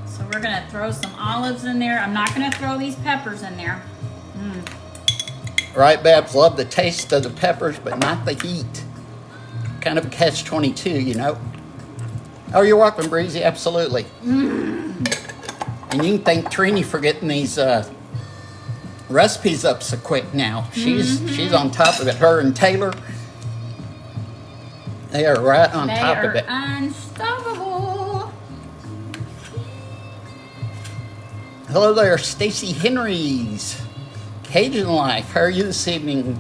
[SPEAKER 1] So we're gonna throw some olives in there. I'm not gonna throw these peppers in there.
[SPEAKER 2] Right, Babs? Love the taste of the peppers, but not the heat. Kind of a catch-22, you know. Oh, you're welcome, Breezy. Absolutely. And you can thank Trini for getting these recipes up so quick now. She's on top of it. Her and Taylor, they are right on top of it.
[SPEAKER 1] Unstoppable.
[SPEAKER 2] Hello there, Stacy Henrys. Cajun Life. How are you this evening?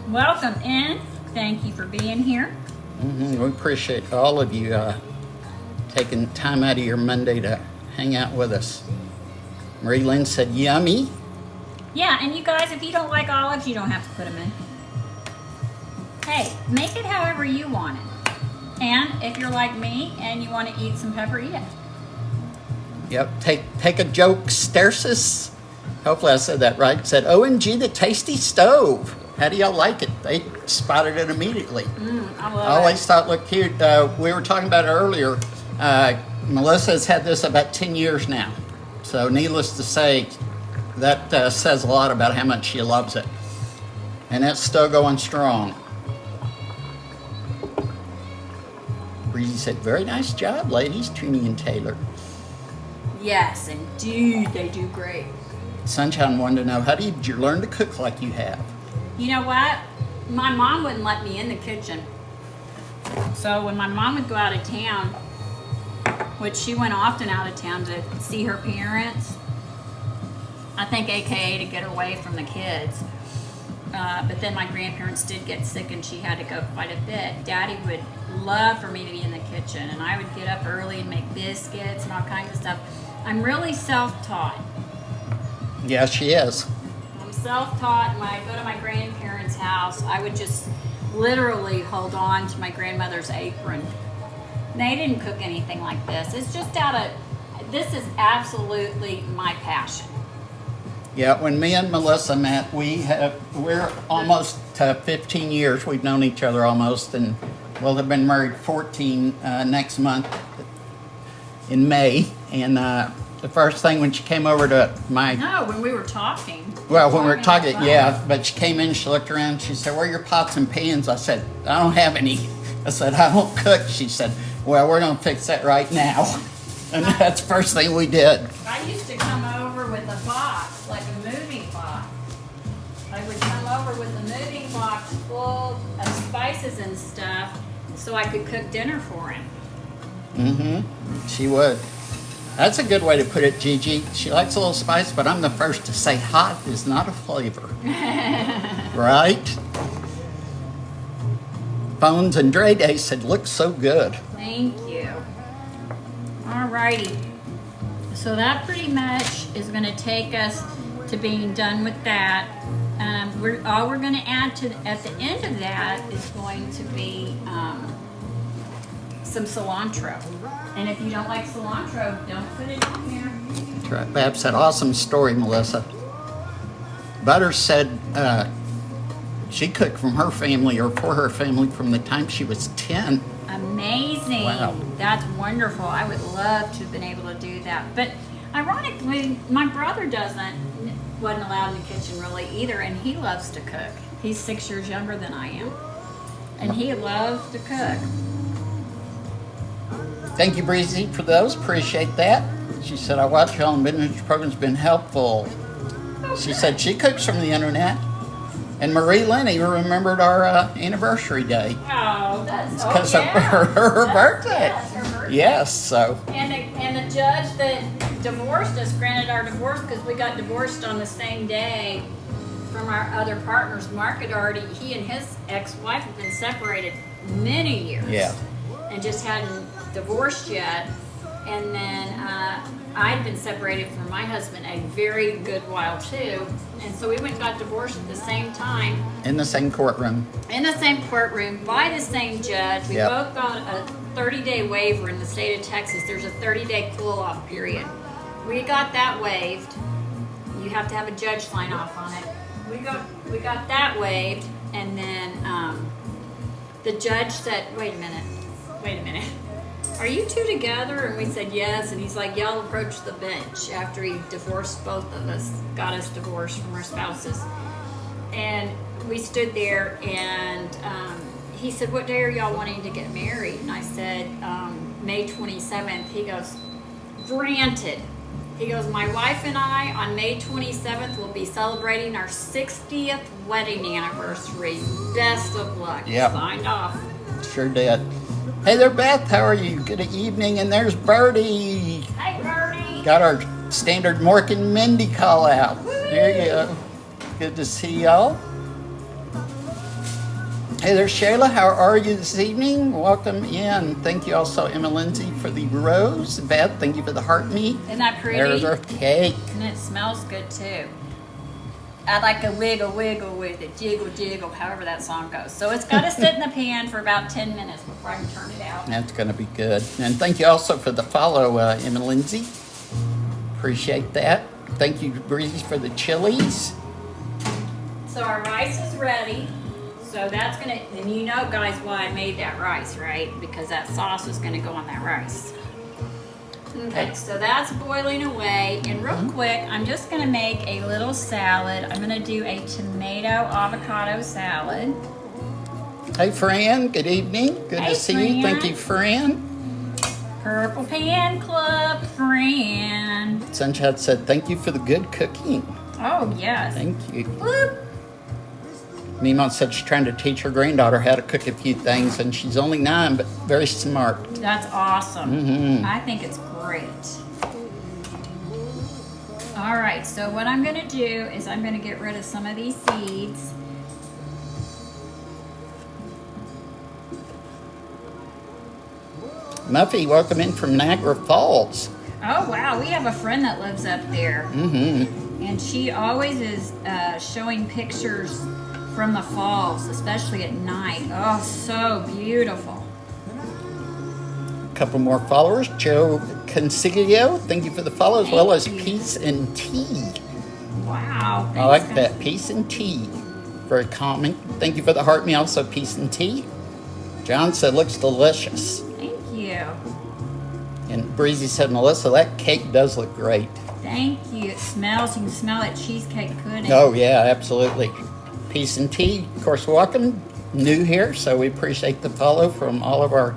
[SPEAKER 1] Welcome in. Thank you for being here.
[SPEAKER 2] We appreciate all of you taking time out of your Monday to hang out with us. Marie Lynn said, yummy.
[SPEAKER 1] Yeah, and you guys, if you don't like olives, you don't have to put them in. Hey, make it however you want it. And if you're like me and you want to eat some pepper, eat it.
[SPEAKER 2] Yep, take a joke, Stersis. Hopefully I said that right. Said, OMG, the tasty stove. How do y'all like it? They spotted it immediately.
[SPEAKER 1] I love
[SPEAKER 2] I always thought it looked cute. We were talking about it earlier. Melissa's had this about 10 years now. So needless to say, that says a lot about how much she loves it. And it's still going strong. Breezy said, very nice job, ladies, Trini and Taylor.
[SPEAKER 1] Yes, indeed, they do great.
[SPEAKER 2] Sunshine wanted to know, how did you learn to cook like you have?
[SPEAKER 1] You know what? My mom wouldn't let me in the kitchen. So when my mom would go out of town, which she went often out of town to see her parents, I think AKA to get away from the kids. But then my grandparents did get sick and she had to go quite a bit. Daddy would love for me to be in the kitchen, and I would get up early and make biscuits and all kinds of stuff. I'm really self-taught.
[SPEAKER 2] Yeah, she is.
[SPEAKER 1] I'm self-taught, and when I go to my grandparents' house, I would just literally hold on to my grandmother's apron. They didn't cook anything like this. It's just this is absolutely my passion.
[SPEAKER 2] Yeah, when me and Melissa met, we're almost 15 years. We've known each other almost, and we'll have been married 14 next month in May. And the first thing when she came over to my...
[SPEAKER 1] No, when we were talking.
[SPEAKER 2] Well, when we were talking, yeah, but she came in, she looked around, she said, where are your pots and pans? I said, I don't have any. I said, I don't cook. She said, well, we're going to fix that right now. And that's the first thing we did.
[SPEAKER 1] I used to come over with a box, like a moving box. I would come over with a moving box full of spices and stuff so I could cook dinner for him.
[SPEAKER 2] Mm-hmm. She would. That's a good way to put it, Gigi. She likes a little spice, but I'm the first to say hot is not a flavor. Right? Bones and Dre Day said, looks so good.
[SPEAKER 1] Thank you. Alrighty. So that pretty much is going to take us to being done with that. All we're going to add at the end of that is going to be some cilantro. And if you don't like cilantro, don't put it in here.
[SPEAKER 2] That's right. Bab said, awesome story, Melissa. Butters said she cooked from her family or for her family from the time she was 10.
[SPEAKER 1] Amazing.
[SPEAKER 2] Wow.
[SPEAKER 1] That's wonderful. I would love to have been able to do that. But ironically, my brother doesn't. wasn't allowed in the kitchen really either, and he loves to cook. He's 6 years younger than I am, and he loves to cook.
[SPEAKER 2] Thank you, Breezy, for those. Appreciate that. She said, I watch y'all and vintage program's been helpful. She said she cooks from the internet. And Marie Lenny remembered our anniversary day.
[SPEAKER 1] Oh, that's
[SPEAKER 2] Because of her birthday.
[SPEAKER 1] Yes, her birthday.
[SPEAKER 2] Yes, so.
[SPEAKER 1] And the judge that divorced us granted our divorce because we got divorced on the same day from our other partners. Mark had already, he and his ex-wife had been separated many years.
[SPEAKER 2] Yeah.
[SPEAKER 1] And just hadn't divorced yet. And then I'd been separated from my husband a very good while too. And so we went and got divorced at the same time.
[SPEAKER 2] In the same courtroom.
[SPEAKER 1] In the same courtroom, by the same judge. We
[SPEAKER 2] Yep.
[SPEAKER 1] both got a 30-day waiver in the state of Texas. There's a 30-day cool-off period. We got that waived. You have to have a judge sign off on it. We got that waived, and then the judge said, wait a minute. Are you two together? And we said yes, and he's like, y'all approach the bench after he divorced both of us, got us divorced from our spouses. And we stood there, and he said, what day are y'all wanting to get married? And I said, May 27th. He goes, granted. He goes, my wife and I on May 27th will be celebrating our 60th wedding anniversary. Best of luck.
[SPEAKER 2] Yep.
[SPEAKER 1] Signed off.
[SPEAKER 2] Sure did. Hey there, Beth. How are you? Good evening. And there's Birdie.
[SPEAKER 1] Hey, Bernie.
[SPEAKER 2] Got our standard Mork and Mindy call out. There you go. Good to see y'all. Hey there, Shayla. How are you this evening? Welcome in. Thank you also, Emma Lindsay, for the rose. Beth, thank you for the heart meat.
[SPEAKER 1] Isn't that pretty?
[SPEAKER 2] There's our cake.
[SPEAKER 1] And it smells good too. I like a wiggle wiggle with it, jiggle jiggle, however that song goes. So it's got to sit in the pan for about 10 minutes before I can turn it out.
[SPEAKER 2] That's going to be good. And thank you also for the follow, Emma Lindsay. Appreciate that. Thank you, Breezy, for the chilies.
[SPEAKER 1] So our rice is ready. So that's going to, and you know, guys, why I made that rice, right? Because that sauce is going to go on that rice. Okay, so that's boiling away. And real quick, I'm just going to make a little salad. I'm going to do a tomato avocado salad.
[SPEAKER 2] Hey, Fran. Good evening. Good
[SPEAKER 1] Hey,
[SPEAKER 2] to see
[SPEAKER 1] Fran.
[SPEAKER 2] you. Thank you, Fran.
[SPEAKER 1] Purple Pan Club, friend.
[SPEAKER 2] Sunshine said, thank you for the good cooking.
[SPEAKER 1] Oh, yes.
[SPEAKER 2] Thank you.
[SPEAKER 1] Bloop.
[SPEAKER 2] Nemo said she's trying to teach her granddaughter how to cook a few things, and she's only 9, but very smart.
[SPEAKER 1] That's awesome.
[SPEAKER 2] Mm-hmm.
[SPEAKER 1] I think it's great. All right, so what I'm going to do is I'm going to get rid of some of these seeds.
[SPEAKER 2] Muffy, welcome in from Niagara Falls.
[SPEAKER 1] Oh, wow, we have a friend that lives up there.
[SPEAKER 2] Mm-hmm.
[SPEAKER 1] And she always is showing pictures from the falls, especially at night. Oh, so beautiful.
[SPEAKER 2] A couple more followers. Joe Consiglio, thank you for the follow, as well as
[SPEAKER 1] Thank you.
[SPEAKER 2] Peace and Tea.
[SPEAKER 1] Wow.
[SPEAKER 2] I like
[SPEAKER 1] thanks,
[SPEAKER 2] that.
[SPEAKER 1] guys.
[SPEAKER 2] Peace and Tea. Very calming. Thank you for the heart meal, also Peace and Tea. John said, looks delicious.
[SPEAKER 1] Thank you.
[SPEAKER 2] And Breezy said, Melissa, that cake does look great.
[SPEAKER 1] Thank you. It smells, you can smell it, cheesecake pudding.
[SPEAKER 2] Oh, yeah, absolutely. Peace and Tea, of course, welcome. New here, so we appreciate the follow from all of our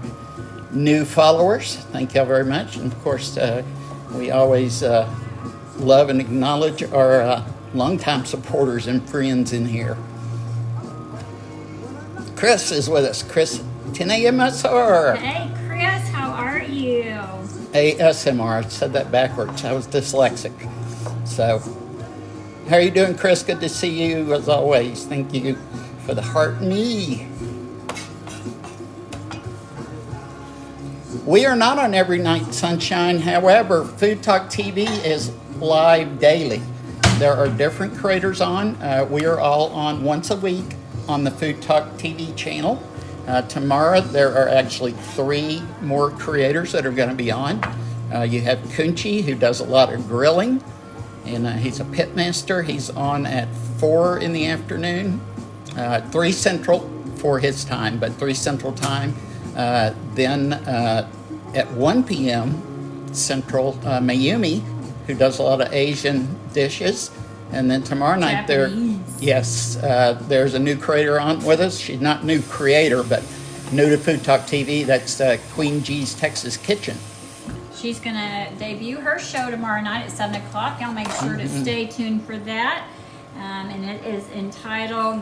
[SPEAKER 2] new followers. Thank y'all very much. And of course, we always love and acknowledge our longtime supporters and friends in here. Chris is with us. Chris, 10 AMSR.
[SPEAKER 1] Hey, Chris, how are you?
[SPEAKER 2] ASMR. I said that backwards. I was dyslexic. So, how are you doing, Chris? Good to see you as always. Thank you for the heart me. We are not on Every Night Sunshine. However, Food Talk TV is live daily. There are different creators on. We are all on once a week on the Food Talk TV channel. Tomorrow, there are actually 3 more creators that are going to be on. You have Kunchi, who does a lot of grilling, and he's a pit master. He's on at 4 in the afternoon, 3 Central for his time, but 3 Central time. Then at 1 p.m. Central, Mayumi, who does a lot of Asian dishes, And then tomorrow night
[SPEAKER 1] Japanese.
[SPEAKER 2] there's a new creator on with us. She's not new creator, but new to Food Talk TV. That's Queen G's Texas Kitchen.
[SPEAKER 1] She's going to debut her show tomorrow night at 7 o'clock. Y'all make sure to stay tuned for that. And it is entitled,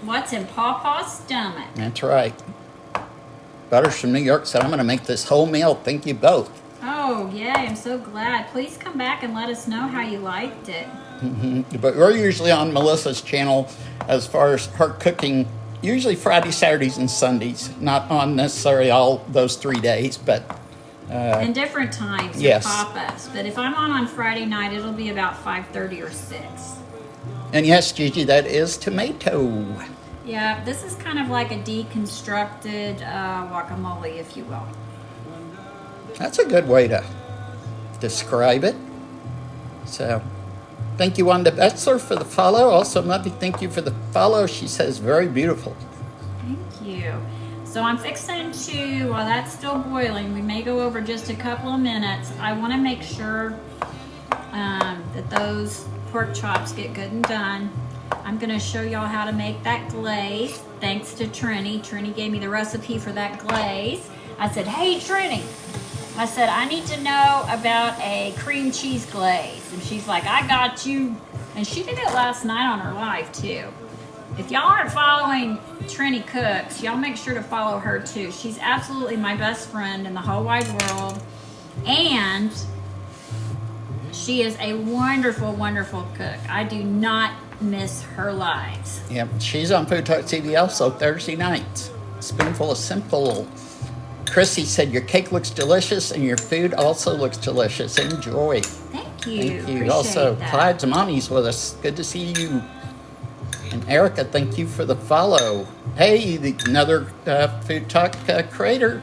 [SPEAKER 1] What's in Pawpaw's Stomach?
[SPEAKER 2] That's right. Butters from New York said, I'm going to make this whole meal. Thank you both.
[SPEAKER 1] Oh, yay. I'm so glad. Please come back and let us know how you liked it.
[SPEAKER 2] But we're usually on Melissa's channel as far as her cooking, usually Friday, Saturdays, and Sundays. Not on necessarily all those 3 days, but...
[SPEAKER 1] in different times,
[SPEAKER 2] yes.
[SPEAKER 1] pop-ups. But if I'm on Friday night, it'll be about 5:30 or 6.
[SPEAKER 2] And yes, Gigi, that is tomato.
[SPEAKER 1] Yeah, this is kind of like a deconstructed guacamole, if you will.
[SPEAKER 2] That's a good way to describe it. So, thank you, Wanda Betzler, for the follow. Also, Mubby, thank you for the follow. She says, very beautiful.
[SPEAKER 1] Thank you. So I'm fixing to, while that's still boiling, we may go over just a couple of minutes. I want to make sure that those pork chops get good and done. I'm going to show y'all how to make that glaze, thanks to Trini. Trini gave me the recipe for that glaze. I said, hey, Trini. I said, I need to know about a cream cheese glaze. And she's like, I got you. And she did it last night on her live, too. If y'all aren't following Trini Cooks, y'all make sure to follow her, too. She's absolutely my best friend in the whole wide world. And she is a wonderful, wonderful cook. I do not miss her lives.
[SPEAKER 2] Yep, she's on Food Talk TV also Thursday nights. Spoonful of Simple. Chrissy said your cake looks delicious and your food also looks delicious. Enjoy.
[SPEAKER 1] Thank you.
[SPEAKER 2] Thank you.
[SPEAKER 1] Appreciate
[SPEAKER 2] Also,
[SPEAKER 1] that.
[SPEAKER 2] Clyde's mommy's with us. Good to see you. And Erica, thank you for the follow. Hey, another Food Talk creator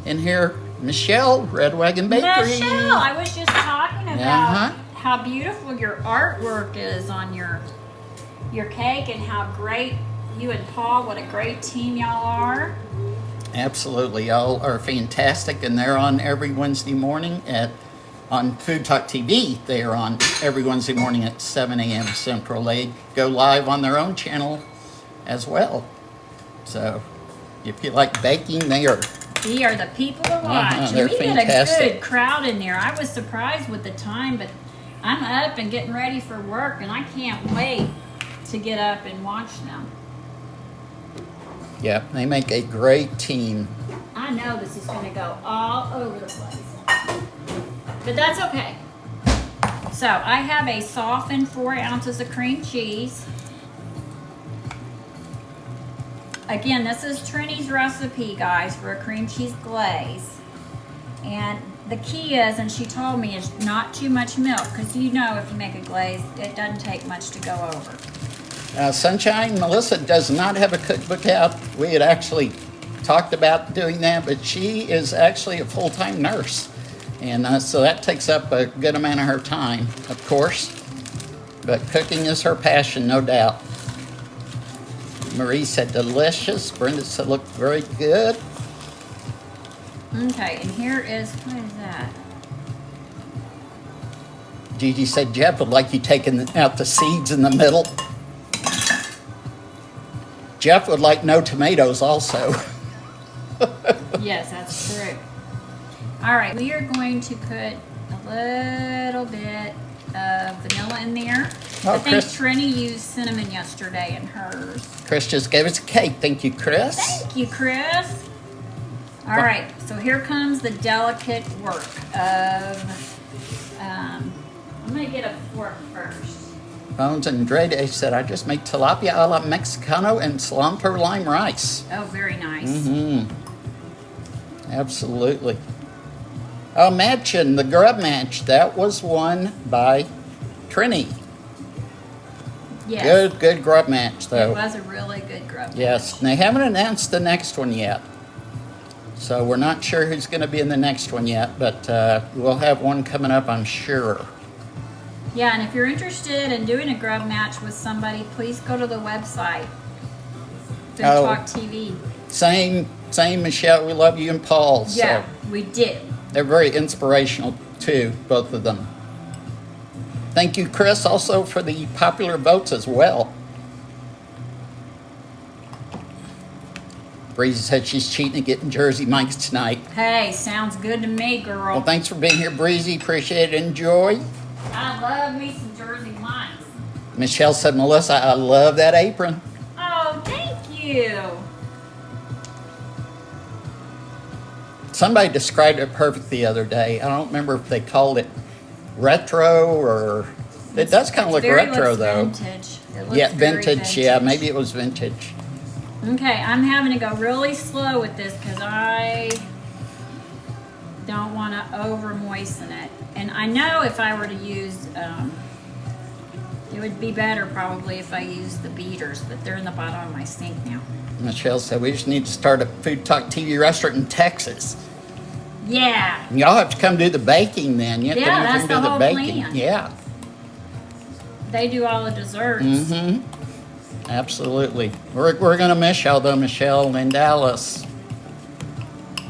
[SPEAKER 2] in here. Michelle, Red Wagon Bakery.
[SPEAKER 1] Michelle, I was just talking about how beautiful your artwork is on your cake and how great you and Paul, what a great team y'all are.
[SPEAKER 2] Absolutely, y'all are fantastic, and they're on every Wednesday morning on Food Talk TV. They are on every Wednesday morning at 7 a.m. Central. They go live on their own channel as well. So, if you like baking, they are
[SPEAKER 1] the people to watch.
[SPEAKER 2] They're
[SPEAKER 1] We
[SPEAKER 2] fantastic.
[SPEAKER 1] get a good crowd in there. I was surprised with the time, but I'm up and getting ready for work, and I can't wait to get up and watch them.
[SPEAKER 2] Yeah, they make a great team.
[SPEAKER 1] I know this is going to go all over the place, but that's okay. So I have a softened 4 ounces of cream cheese. Again, this is Trini's recipe, guys, for a cream cheese glaze. And the key is, and she told me, is not too much milk, because you know if you make a glaze, it doesn't take much to go over.
[SPEAKER 2] Sunshine, Melissa does not have a cookbook out. We had actually talked about doing that, but she is actually a full-time nurse. And so that takes up a good amount of her time, of course. But cooking is her passion, no doubt. Marie said delicious. Brenda said looked very good.
[SPEAKER 1] Okay, and here is, what is that?
[SPEAKER 2] Gigi said Jeff would like you taking out the seeds in the middle. Jeff would like no tomatoes also.
[SPEAKER 1] Yes, that's true. All right, we are going to put a little bit of vanilla in there.
[SPEAKER 2] Oh,
[SPEAKER 1] I think
[SPEAKER 2] Chris.
[SPEAKER 1] Trini used cinnamon yesterday in hers.
[SPEAKER 2] Chris just gave us a cake. Thank you, Chris.
[SPEAKER 1] Thank you, Chris. All right, so here comes the delicate work of, I'm going to get a fork first.
[SPEAKER 2] Bones and Drede said, I just made tilapia a la Mexicano and cilantro lime rice.
[SPEAKER 1] Oh, very nice.
[SPEAKER 2] Mm-hmm. Absolutely. Oh, Matchin', the grub match. That was won by Trini.
[SPEAKER 1] Yes.
[SPEAKER 2] Good grub match, though.
[SPEAKER 1] It was a really good grub.
[SPEAKER 2] Yes, and they haven't announced the next one yet. So we're not sure who's going to be in the next one yet, but we'll have one coming up, I'm sure.
[SPEAKER 1] Yeah, and if you're interested in doing a grub match with somebody, please go to the website, FoodtokTV.
[SPEAKER 2] Same, Michelle. We love you and Paul.
[SPEAKER 1] Yeah,
[SPEAKER 2] So
[SPEAKER 1] we do.
[SPEAKER 2] they're very inspirational, too, both of them. Thank you, Chris, also for the popular votes as well. Breezy said she's cheating at getting Jersey Mike's tonight.
[SPEAKER 1] Hey, sounds good to me, girl.
[SPEAKER 2] Well, thanks for being here, Breezy. Appreciate it. Enjoy.
[SPEAKER 1] I love me some Jersey Mike's.
[SPEAKER 2] Michelle said, Melissa, I love that apron.
[SPEAKER 1] Oh, thank you.
[SPEAKER 2] Somebody described it perfect the other day. I don't remember if they called it retro or... It does kind of look retro, though.
[SPEAKER 1] Vintage. It looks
[SPEAKER 2] Yeah,
[SPEAKER 1] very
[SPEAKER 2] vintage. Yeah, maybe it was vintage.
[SPEAKER 1] Okay, I'm having to go really slow with this because I don't want to over moisten it. And I know if I were to use, it would be better probably if I used the beaters, but they're in the bottom of my sink now.
[SPEAKER 2] Michelle said, we just need to start a Food Talk TV restaurant in Texas.
[SPEAKER 1] Yeah.
[SPEAKER 2] Y'all have to come do the baking then. You have to
[SPEAKER 1] that's
[SPEAKER 2] come
[SPEAKER 1] the
[SPEAKER 2] do the
[SPEAKER 1] whole
[SPEAKER 2] baking.
[SPEAKER 1] plan.
[SPEAKER 2] Yeah.
[SPEAKER 1] They do all the desserts.
[SPEAKER 2] Mm-hmm. Absolutely. We're going to miss y'all, though, Michelle and Dallas.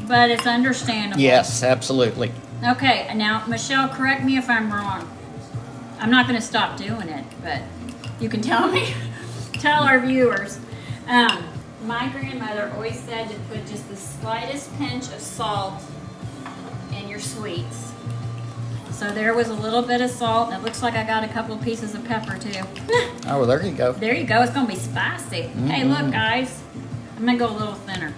[SPEAKER 1] But it's understandable.
[SPEAKER 2] Yes, absolutely.
[SPEAKER 1] Okay, now, Michelle, correct me if I'm wrong. I'm not going to stop doing it, but you can tell me, tell our viewers. My grandmother always said to put just the slightest pinch of salt in your sweets. So there was a little bit of salt, and it looks like I got a couple of pieces of pepper, too.
[SPEAKER 2] Oh, well, there you go.
[SPEAKER 1] There you go. It's going to be spicy. Hey, look, guys. I'm going to go a little thinner.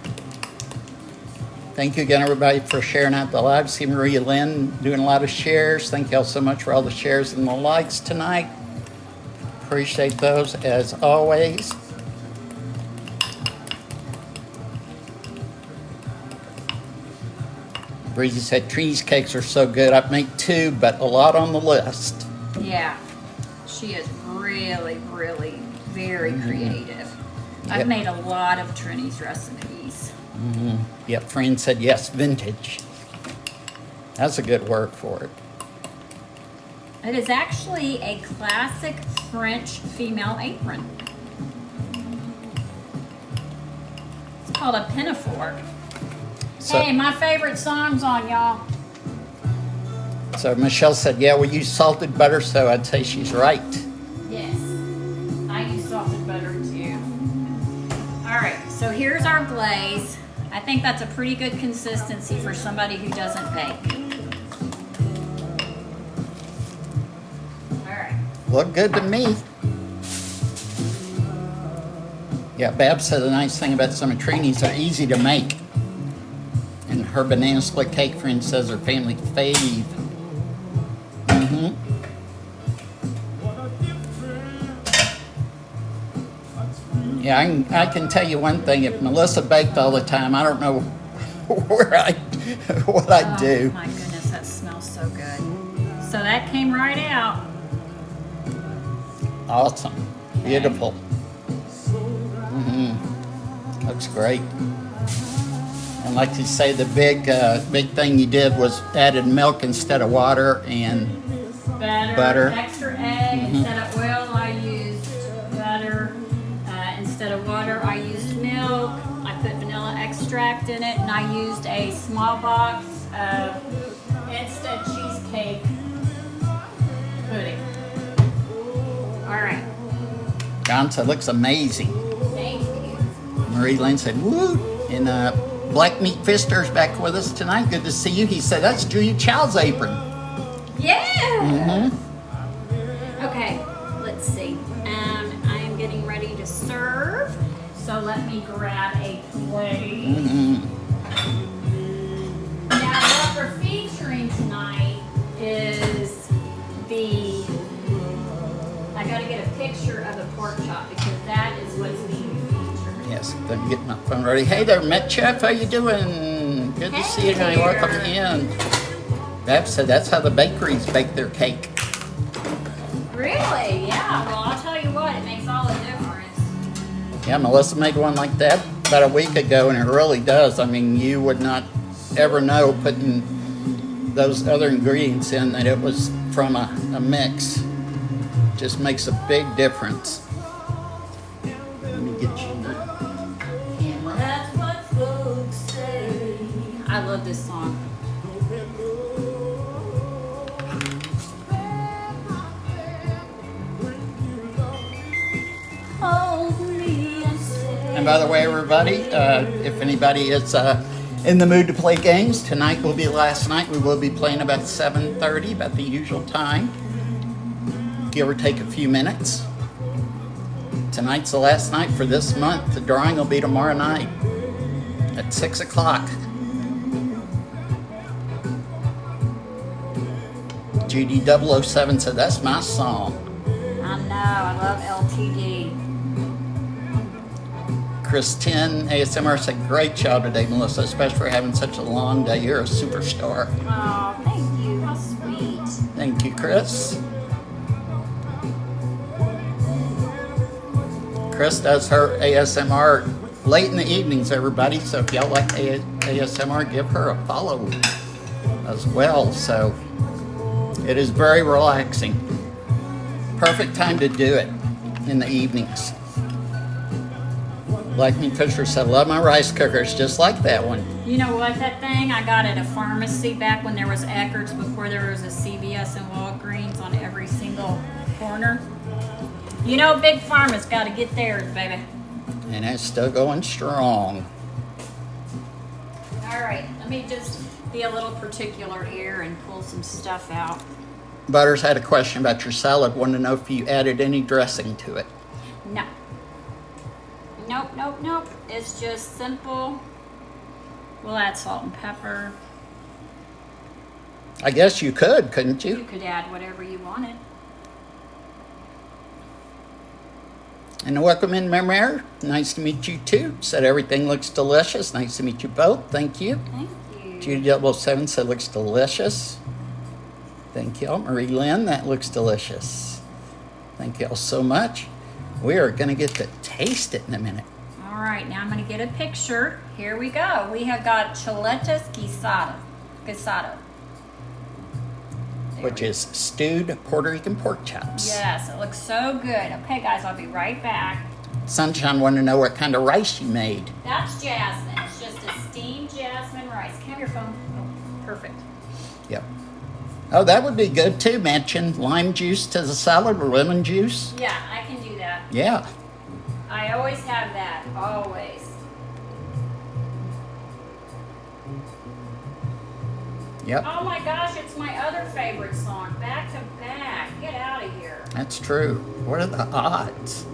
[SPEAKER 2] Thank you again, everybody, for sharing out the live. See Maria Lynn doing a lot of shares. Thank y'all so much for all the shares and the likes tonight. Appreciate those, as always. Breezy said, cheesecakes are so good. I'd make 2, but a lot on the list.
[SPEAKER 1] Yeah. She is really, really very creative. I've
[SPEAKER 2] Yep.
[SPEAKER 1] made a lot of Trini's recipes.
[SPEAKER 2] Yep, Fran said, yes, vintage. That's a good word for it.
[SPEAKER 1] It is actually a classic French female apron. It's called a pinafore.
[SPEAKER 2] So,
[SPEAKER 1] Hey, my favorite song's on, y'all.
[SPEAKER 2] so Michelle said, yeah, we use salted butter, so I'd say she's right.
[SPEAKER 1] Yes, I use salted butter too. All right, so here's our glaze. I think that's a pretty good consistency for somebody who doesn't bake. All right.
[SPEAKER 2] Look good to me. Yeah, Bab said the nice thing about some of Trini's, they're easy to make. And her banana split cake friend says her family fave. Yeah, I can tell you one thing. If Melissa baked all the time, I don't know what I'd do.
[SPEAKER 1] Oh my goodness, that smells so good. So that came right out.
[SPEAKER 2] Awesome. Beautiful. Looks great. And like you say, the big thing you did was added milk instead of water and butter.
[SPEAKER 1] Extra egg. Instead of oil, I used butter. Instead of water, I used milk. I put vanilla extract in it, and I used a small box of instant cheesecake pudding. All right.
[SPEAKER 2] John said, looks amazing.
[SPEAKER 1] Thank you.
[SPEAKER 2] Marie Lynn said, woo. And Black Meat Fister's back with us tonight. Good to see you. He said, that's Julia Child's apron.
[SPEAKER 1] Yeah. Okay, let's see. I am getting ready to serve. So let me grab a plate. Now what we're featuring tonight is I gotta get a picture of the pork chop because that is what's being featured.
[SPEAKER 2] Yes, let me get my phone ready. Hey there, Met Chef. How you doing? Good to see you.
[SPEAKER 1] Hey
[SPEAKER 2] Welcome
[SPEAKER 1] there.
[SPEAKER 2] in. Bab said that's how the bakeries bake their cake.
[SPEAKER 1] Really? Yeah. Well, I'll tell you what, it makes all the difference.
[SPEAKER 2] Yeah, Melissa made one like that about a week ago, and it really does. I mean, you would not ever know putting those other ingredients in that it was from a mix. Just makes a big difference. Let me get you my camera.
[SPEAKER 1] That's what folks say. I love this song.
[SPEAKER 2] And by the way, everybody, if anybody is in the mood to play games, tonight will be last night. We will be playing about 7:30, about the usual time, give or take a few minutes. Tonight's the last night for this month. The drawing will be tomorrow night at 6 o'clock. GD007 said, that's my song.
[SPEAKER 1] I know, I love LTD.
[SPEAKER 2] Chris 10 ASMR said, great job today, Melissa, especially for having such a long day. You're a superstar.
[SPEAKER 1] Oh, thank you. How sweet.
[SPEAKER 2] Thank you, Chris. Chris does her ASMR late in the evenings, everybody. So if y'all like ASMR, give her a follow as well. So it is very relaxing. Perfect time to do it in the evenings. Like me Fisher said, love my rice cookers, just like that one.
[SPEAKER 1] You know what, that thing I got at a pharmacy back when there was Eckerd's, before there was a CVS and Walgreens on every single corner. You know, Big Pharma's got to get theirs, baby.
[SPEAKER 2] And it's still going strong.
[SPEAKER 1] All right, let me just be a little particular here and pull some stuff out.
[SPEAKER 2] Butters had a question about your salad. Wanted to know if you added any dressing to it.
[SPEAKER 1] No. Nope, nope, nope. It's just simple. We'll add salt and pepper.
[SPEAKER 2] I guess you could, couldn't
[SPEAKER 1] You
[SPEAKER 2] you?
[SPEAKER 1] could add whatever you wanted.
[SPEAKER 2] And welcome in, Mary. Nice to meet you too. Said everything looks delicious. Nice to meet you both. Thank you.
[SPEAKER 1] Thank you.
[SPEAKER 2] GD007 said looks delicious. Thank y'all. Marie Lynn, that looks delicious. Thank y'all so much. We are going to get to taste it in a minute.
[SPEAKER 1] All right, now I'm going to get a picture. Here we go. We have got Chuletas Guisado.
[SPEAKER 2] Which is stewed Puerto Rican pork chops.
[SPEAKER 1] Yes, it looks so good. Okay, guys, I'll be right back.
[SPEAKER 2] Sunshine wanted to know what kind of rice you made.
[SPEAKER 1] That's jasmine. It's just a steamed jasmine rice. Can I have your phone? Oh, perfect.
[SPEAKER 2] Yep. Oh, that would be good too. Mention lime juice to the salad or lemon juice.
[SPEAKER 1] Yeah, I can do that.
[SPEAKER 2] Yeah.
[SPEAKER 1] I always have that. Always.
[SPEAKER 2] Yep.
[SPEAKER 1] Oh my gosh, it's my other favorite song. Back to back. Get out of here.
[SPEAKER 2] That's true. What are the odds?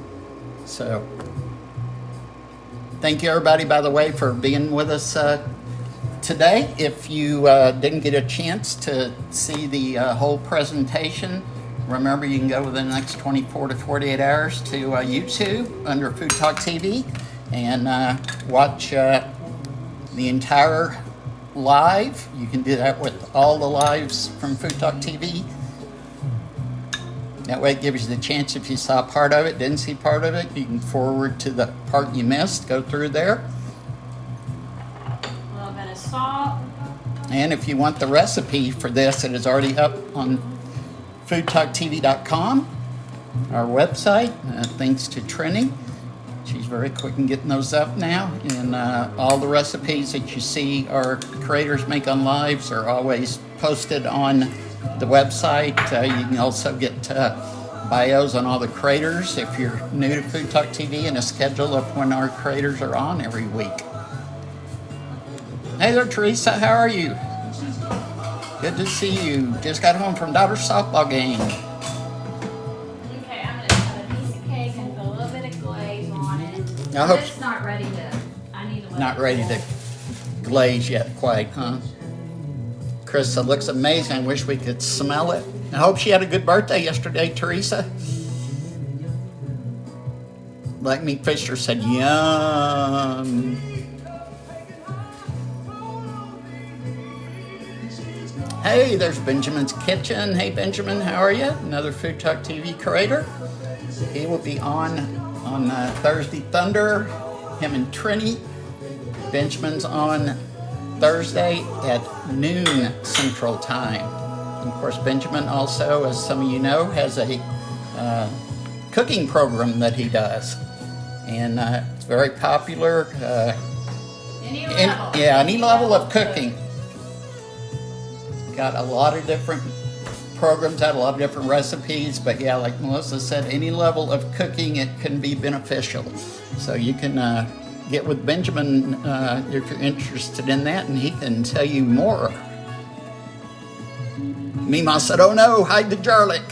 [SPEAKER 2] So, thank you everybody, by the way, for being with us today. If you didn't get a chance to see the whole presentation, remember you can go within the next 24 to 48 hours to YouTube under FoodtokTV and watch the entire live. You can do that with all the lives from FoodtokTV. That way it gives you the chance, if you saw part of it, didn't see part of it, you can forward to the part you missed, go through there.
[SPEAKER 1] A little bit of salt.
[SPEAKER 2] And if you want the recipe for this, it is already up on FoodtokTV.com, our website, thanks to Trini. She's very quick in getting those up now. And all the recipes that you see our creators make on lives are always posted on the website. You can also get bios on all the creators if you're new to FoodtokTV, and a schedule of when our creators are on every week. Hey there, Teresa. How are you? Good to see you. Just got home from daughter's softball game.
[SPEAKER 1] Okay, I'm going to cut a piece of cake and put a little bit of glaze on it.
[SPEAKER 2] I hope
[SPEAKER 1] It's not ready to, I need to let
[SPEAKER 2] not
[SPEAKER 1] it
[SPEAKER 2] ready
[SPEAKER 1] cool.
[SPEAKER 2] to glaze yet, quite, huh? Chris, it looks amazing. I wish we could smell it. I hope she had a good birthday yesterday, Teresa. Black Meat Fisher said, yum. Hey, there's Benjamin's Kitchen. Hey, Benjamin, how are you? Another FoodtokTV creator. He will be on Thursday Thunder, him and Trini. Benjamin's on Thursday at noon Central Time. And of course, Benjamin also, as some of you know, has a cooking program that he does. And it's very popular. Any level of cooking. Got a lot of different programs out, a lot of different recipes, but yeah, like Melissa said, any level of cooking, it can be beneficial. So you can get with Benjamin if you're interested in that, and he can tell you more. Mima said, oh no, hide the garlic.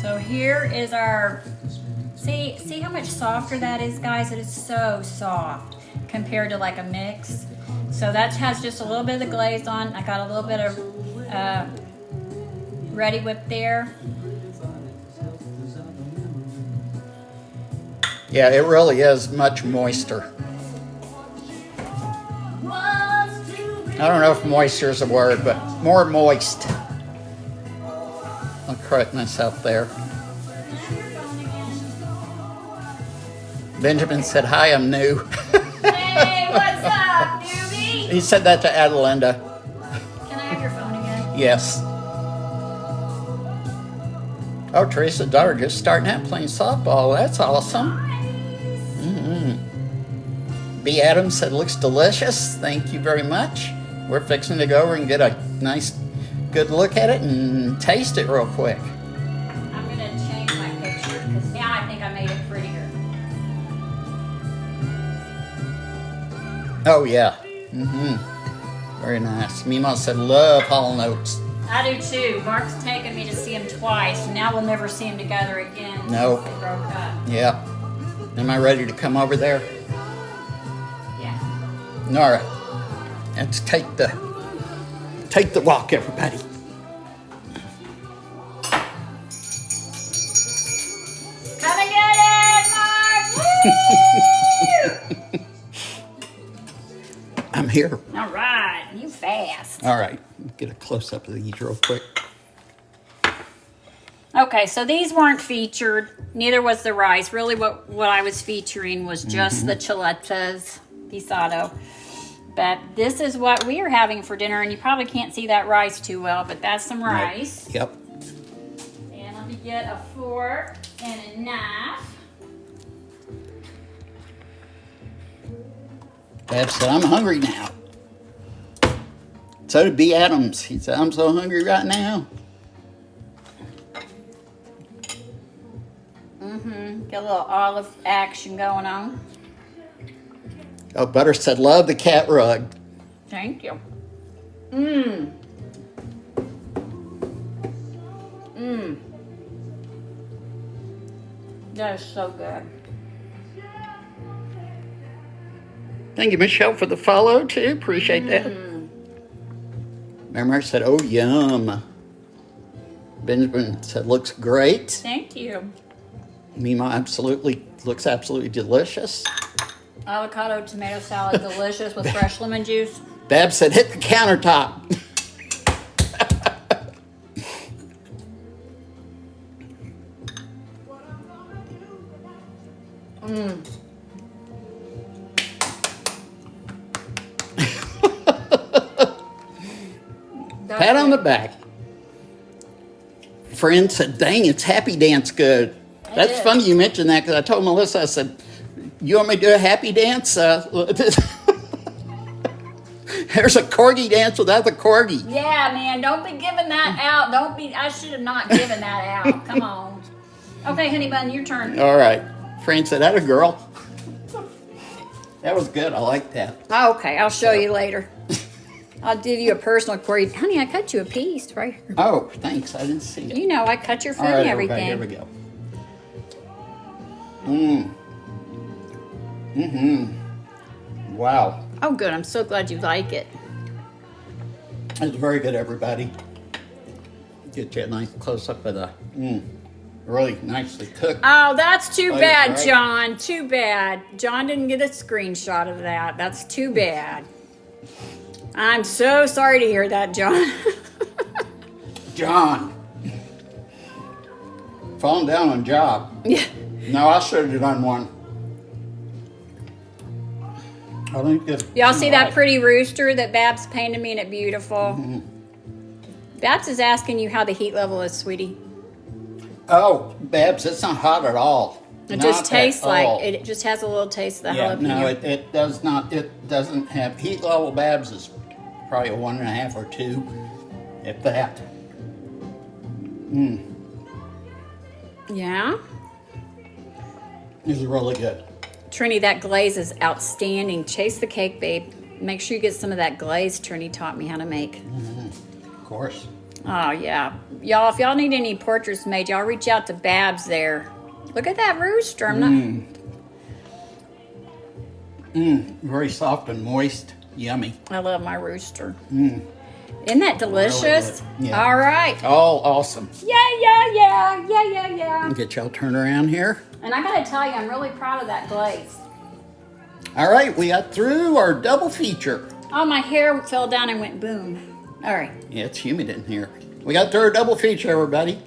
[SPEAKER 1] So here is our, see how much softer that is, guys? It is so soft compared to like a mix. So that has just a little bit of the glaze on. I got a little bit of Ready Whip there.
[SPEAKER 2] Yeah, it really is much moister. I don't know if moisture is a word, but more moist. I'll correct myself there. Benjamin said, hi, I'm new.
[SPEAKER 1] Hey, what's up, newbie?
[SPEAKER 2] He said that to Adelinda.
[SPEAKER 1] Can I have your phone again?
[SPEAKER 2] Yes. Oh, Teresa's daughter just starting out playing softball. That's awesome. B. Adams said, looks delicious. Thank you very much. We're fixing to go over and get a nice, good look at it and taste it real quick.
[SPEAKER 1] I'm going to change my picture because now I think I made it prettier.
[SPEAKER 2] Oh, yeah. Very nice. Mima said, love Hall Notes.
[SPEAKER 1] I do too. Mark's taken me to see them twice. Now we'll never see them together again.
[SPEAKER 2] Nope.
[SPEAKER 1] They broke up.
[SPEAKER 2] Yeah. Am I ready to come over there?
[SPEAKER 1] Yeah.
[SPEAKER 2] All right. Let's take the walk, everybody.
[SPEAKER 1] Come and get it, Mark! Woo!
[SPEAKER 2] I'm here.
[SPEAKER 1] All right. You fast.
[SPEAKER 2] All right. Get a close-up of these real quick.
[SPEAKER 1] Okay, so these weren't featured. Neither was the rice. Really what I was featuring was just the Chuletas Guisado. But this is what we are having for dinner, and you probably can't see that rice too well, but that's some rice.
[SPEAKER 2] Yep.
[SPEAKER 1] And let me get a fork and a knife.
[SPEAKER 2] Dad said, I'm hungry now. So did B. Adams. He said, I'm so hungry right now.
[SPEAKER 1] Get a little olive action going on.
[SPEAKER 2] Oh, Butter said, love the cat rug.
[SPEAKER 1] Thank you. That is so good.
[SPEAKER 2] Thank you, Michelle, for the follow, too. Appreciate that. Mary said, oh, yum. Benjamin said, looks great.
[SPEAKER 1] Thank you.
[SPEAKER 2] Mima looks absolutely delicious.
[SPEAKER 1] Avocado tomato salad, delicious with fresh lemon juice.
[SPEAKER 2] Bab said, hit the countertop. Pat on the back. Friend said, dang, it's Happy Dance good. That's funny you mentioned that because I told Melissa, I said, you want me to do a happy dance? There's a corgi dance without the corgi.
[SPEAKER 1] Yeah, man, don't be giving that out. I should have not given that out. Come on. Okay, honey bun, your turn.
[SPEAKER 2] All right. Fran said, that a girl. That was good. I like that.
[SPEAKER 1] Okay, I'll show you later. I'll give you a personal corgi. Honey, I cut you a piece right here.
[SPEAKER 2] Oh, thanks. I didn't see it.
[SPEAKER 1] You know, I cut your food
[SPEAKER 2] All right,
[SPEAKER 1] and everything.
[SPEAKER 2] Here we go. Wow.
[SPEAKER 1] Oh, good. I'm so glad you like it.
[SPEAKER 2] It's very good, everybody. Get you a nice close-up of the really nicely cooked.
[SPEAKER 1] Oh, that's too bad,
[SPEAKER 2] right?
[SPEAKER 1] John. Too bad. John didn't get a screenshot of that. That's too bad. I'm so sorry to hear that, John.
[SPEAKER 2] John. Falling down on job.
[SPEAKER 1] Yeah.
[SPEAKER 2] No, I should have done one. I think it's
[SPEAKER 1] Y'all see that pretty rooster that Babs painted me and it beautiful? Babs is asking you how the heat level is, sweetie.
[SPEAKER 2] Oh, Babs, it's not hot at all.
[SPEAKER 1] It
[SPEAKER 2] Not
[SPEAKER 1] just tastes
[SPEAKER 2] at
[SPEAKER 1] like,
[SPEAKER 2] all.
[SPEAKER 1] it just has a little taste of the
[SPEAKER 2] Yeah,
[SPEAKER 1] jalapeno.
[SPEAKER 2] no, it does not. It doesn't have heat level. Babs is probably a 1.5 or 2, if that.
[SPEAKER 1] Yeah?
[SPEAKER 2] This is really good.
[SPEAKER 1] Trini, that glaze is outstanding. Chase the cake, babe. Make sure you get some of that glaze Trini taught me how to make.
[SPEAKER 2] Of course.
[SPEAKER 1] Oh, yeah. Y'all, if y'all need any portraits made, y'all reach out to Babs there. Look at that rooster. I'm not...
[SPEAKER 2] Very soft and moist. Yummy.
[SPEAKER 1] I love my rooster. Isn't that delicious?
[SPEAKER 2] Really good. Yeah.
[SPEAKER 1] All right.
[SPEAKER 2] Oh, awesome.
[SPEAKER 1] Yeah.
[SPEAKER 2] Get y'all turned around here.
[SPEAKER 1] And I gotta tell you, I'm really proud of that glaze.
[SPEAKER 2] All right, we got through our double feature.
[SPEAKER 1] Oh, my hair fell down and went boom. All right.
[SPEAKER 2] Yeah, it's humid in here. We got through our double feature, everybody.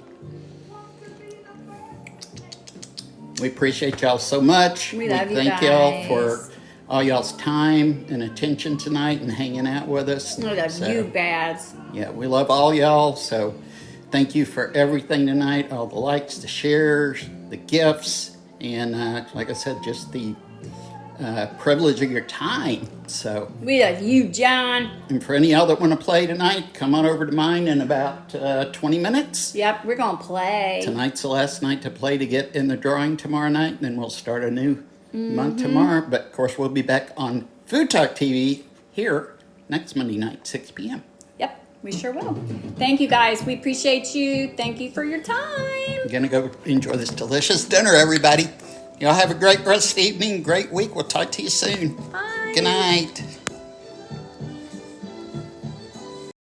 [SPEAKER 2] We appreciate y'all so much.
[SPEAKER 1] We love you
[SPEAKER 2] thank
[SPEAKER 1] guys.
[SPEAKER 2] y'all for all y'all's time and attention tonight and hanging out with us.
[SPEAKER 1] We love you, Babs.
[SPEAKER 2] Yeah, we love all y'all. So thank you for everything tonight. All the likes, the shares, the gifts, and like I said, just the privilege of your time. So
[SPEAKER 1] We love you, John.
[SPEAKER 2] and for any y'all that want to play tonight, come on over to mine in about 20 minutes.
[SPEAKER 1] Yep, we're gonna play.
[SPEAKER 2] Tonight's the last night to play to get in the drawing tomorrow night, and then we'll start a new month tomorrow. But of course, we'll be back on Food Talk TV here next Monday night, 6 p.m.
[SPEAKER 1] Yep, we sure will. Thank you, guys. We appreciate you. Thank you for your time.
[SPEAKER 2] I'm gonna go enjoy this delicious dinner, everybody. Y'all have a great rest of the evening, great week. We'll talk to you soon.
[SPEAKER 1] Bye.
[SPEAKER 2] Good night.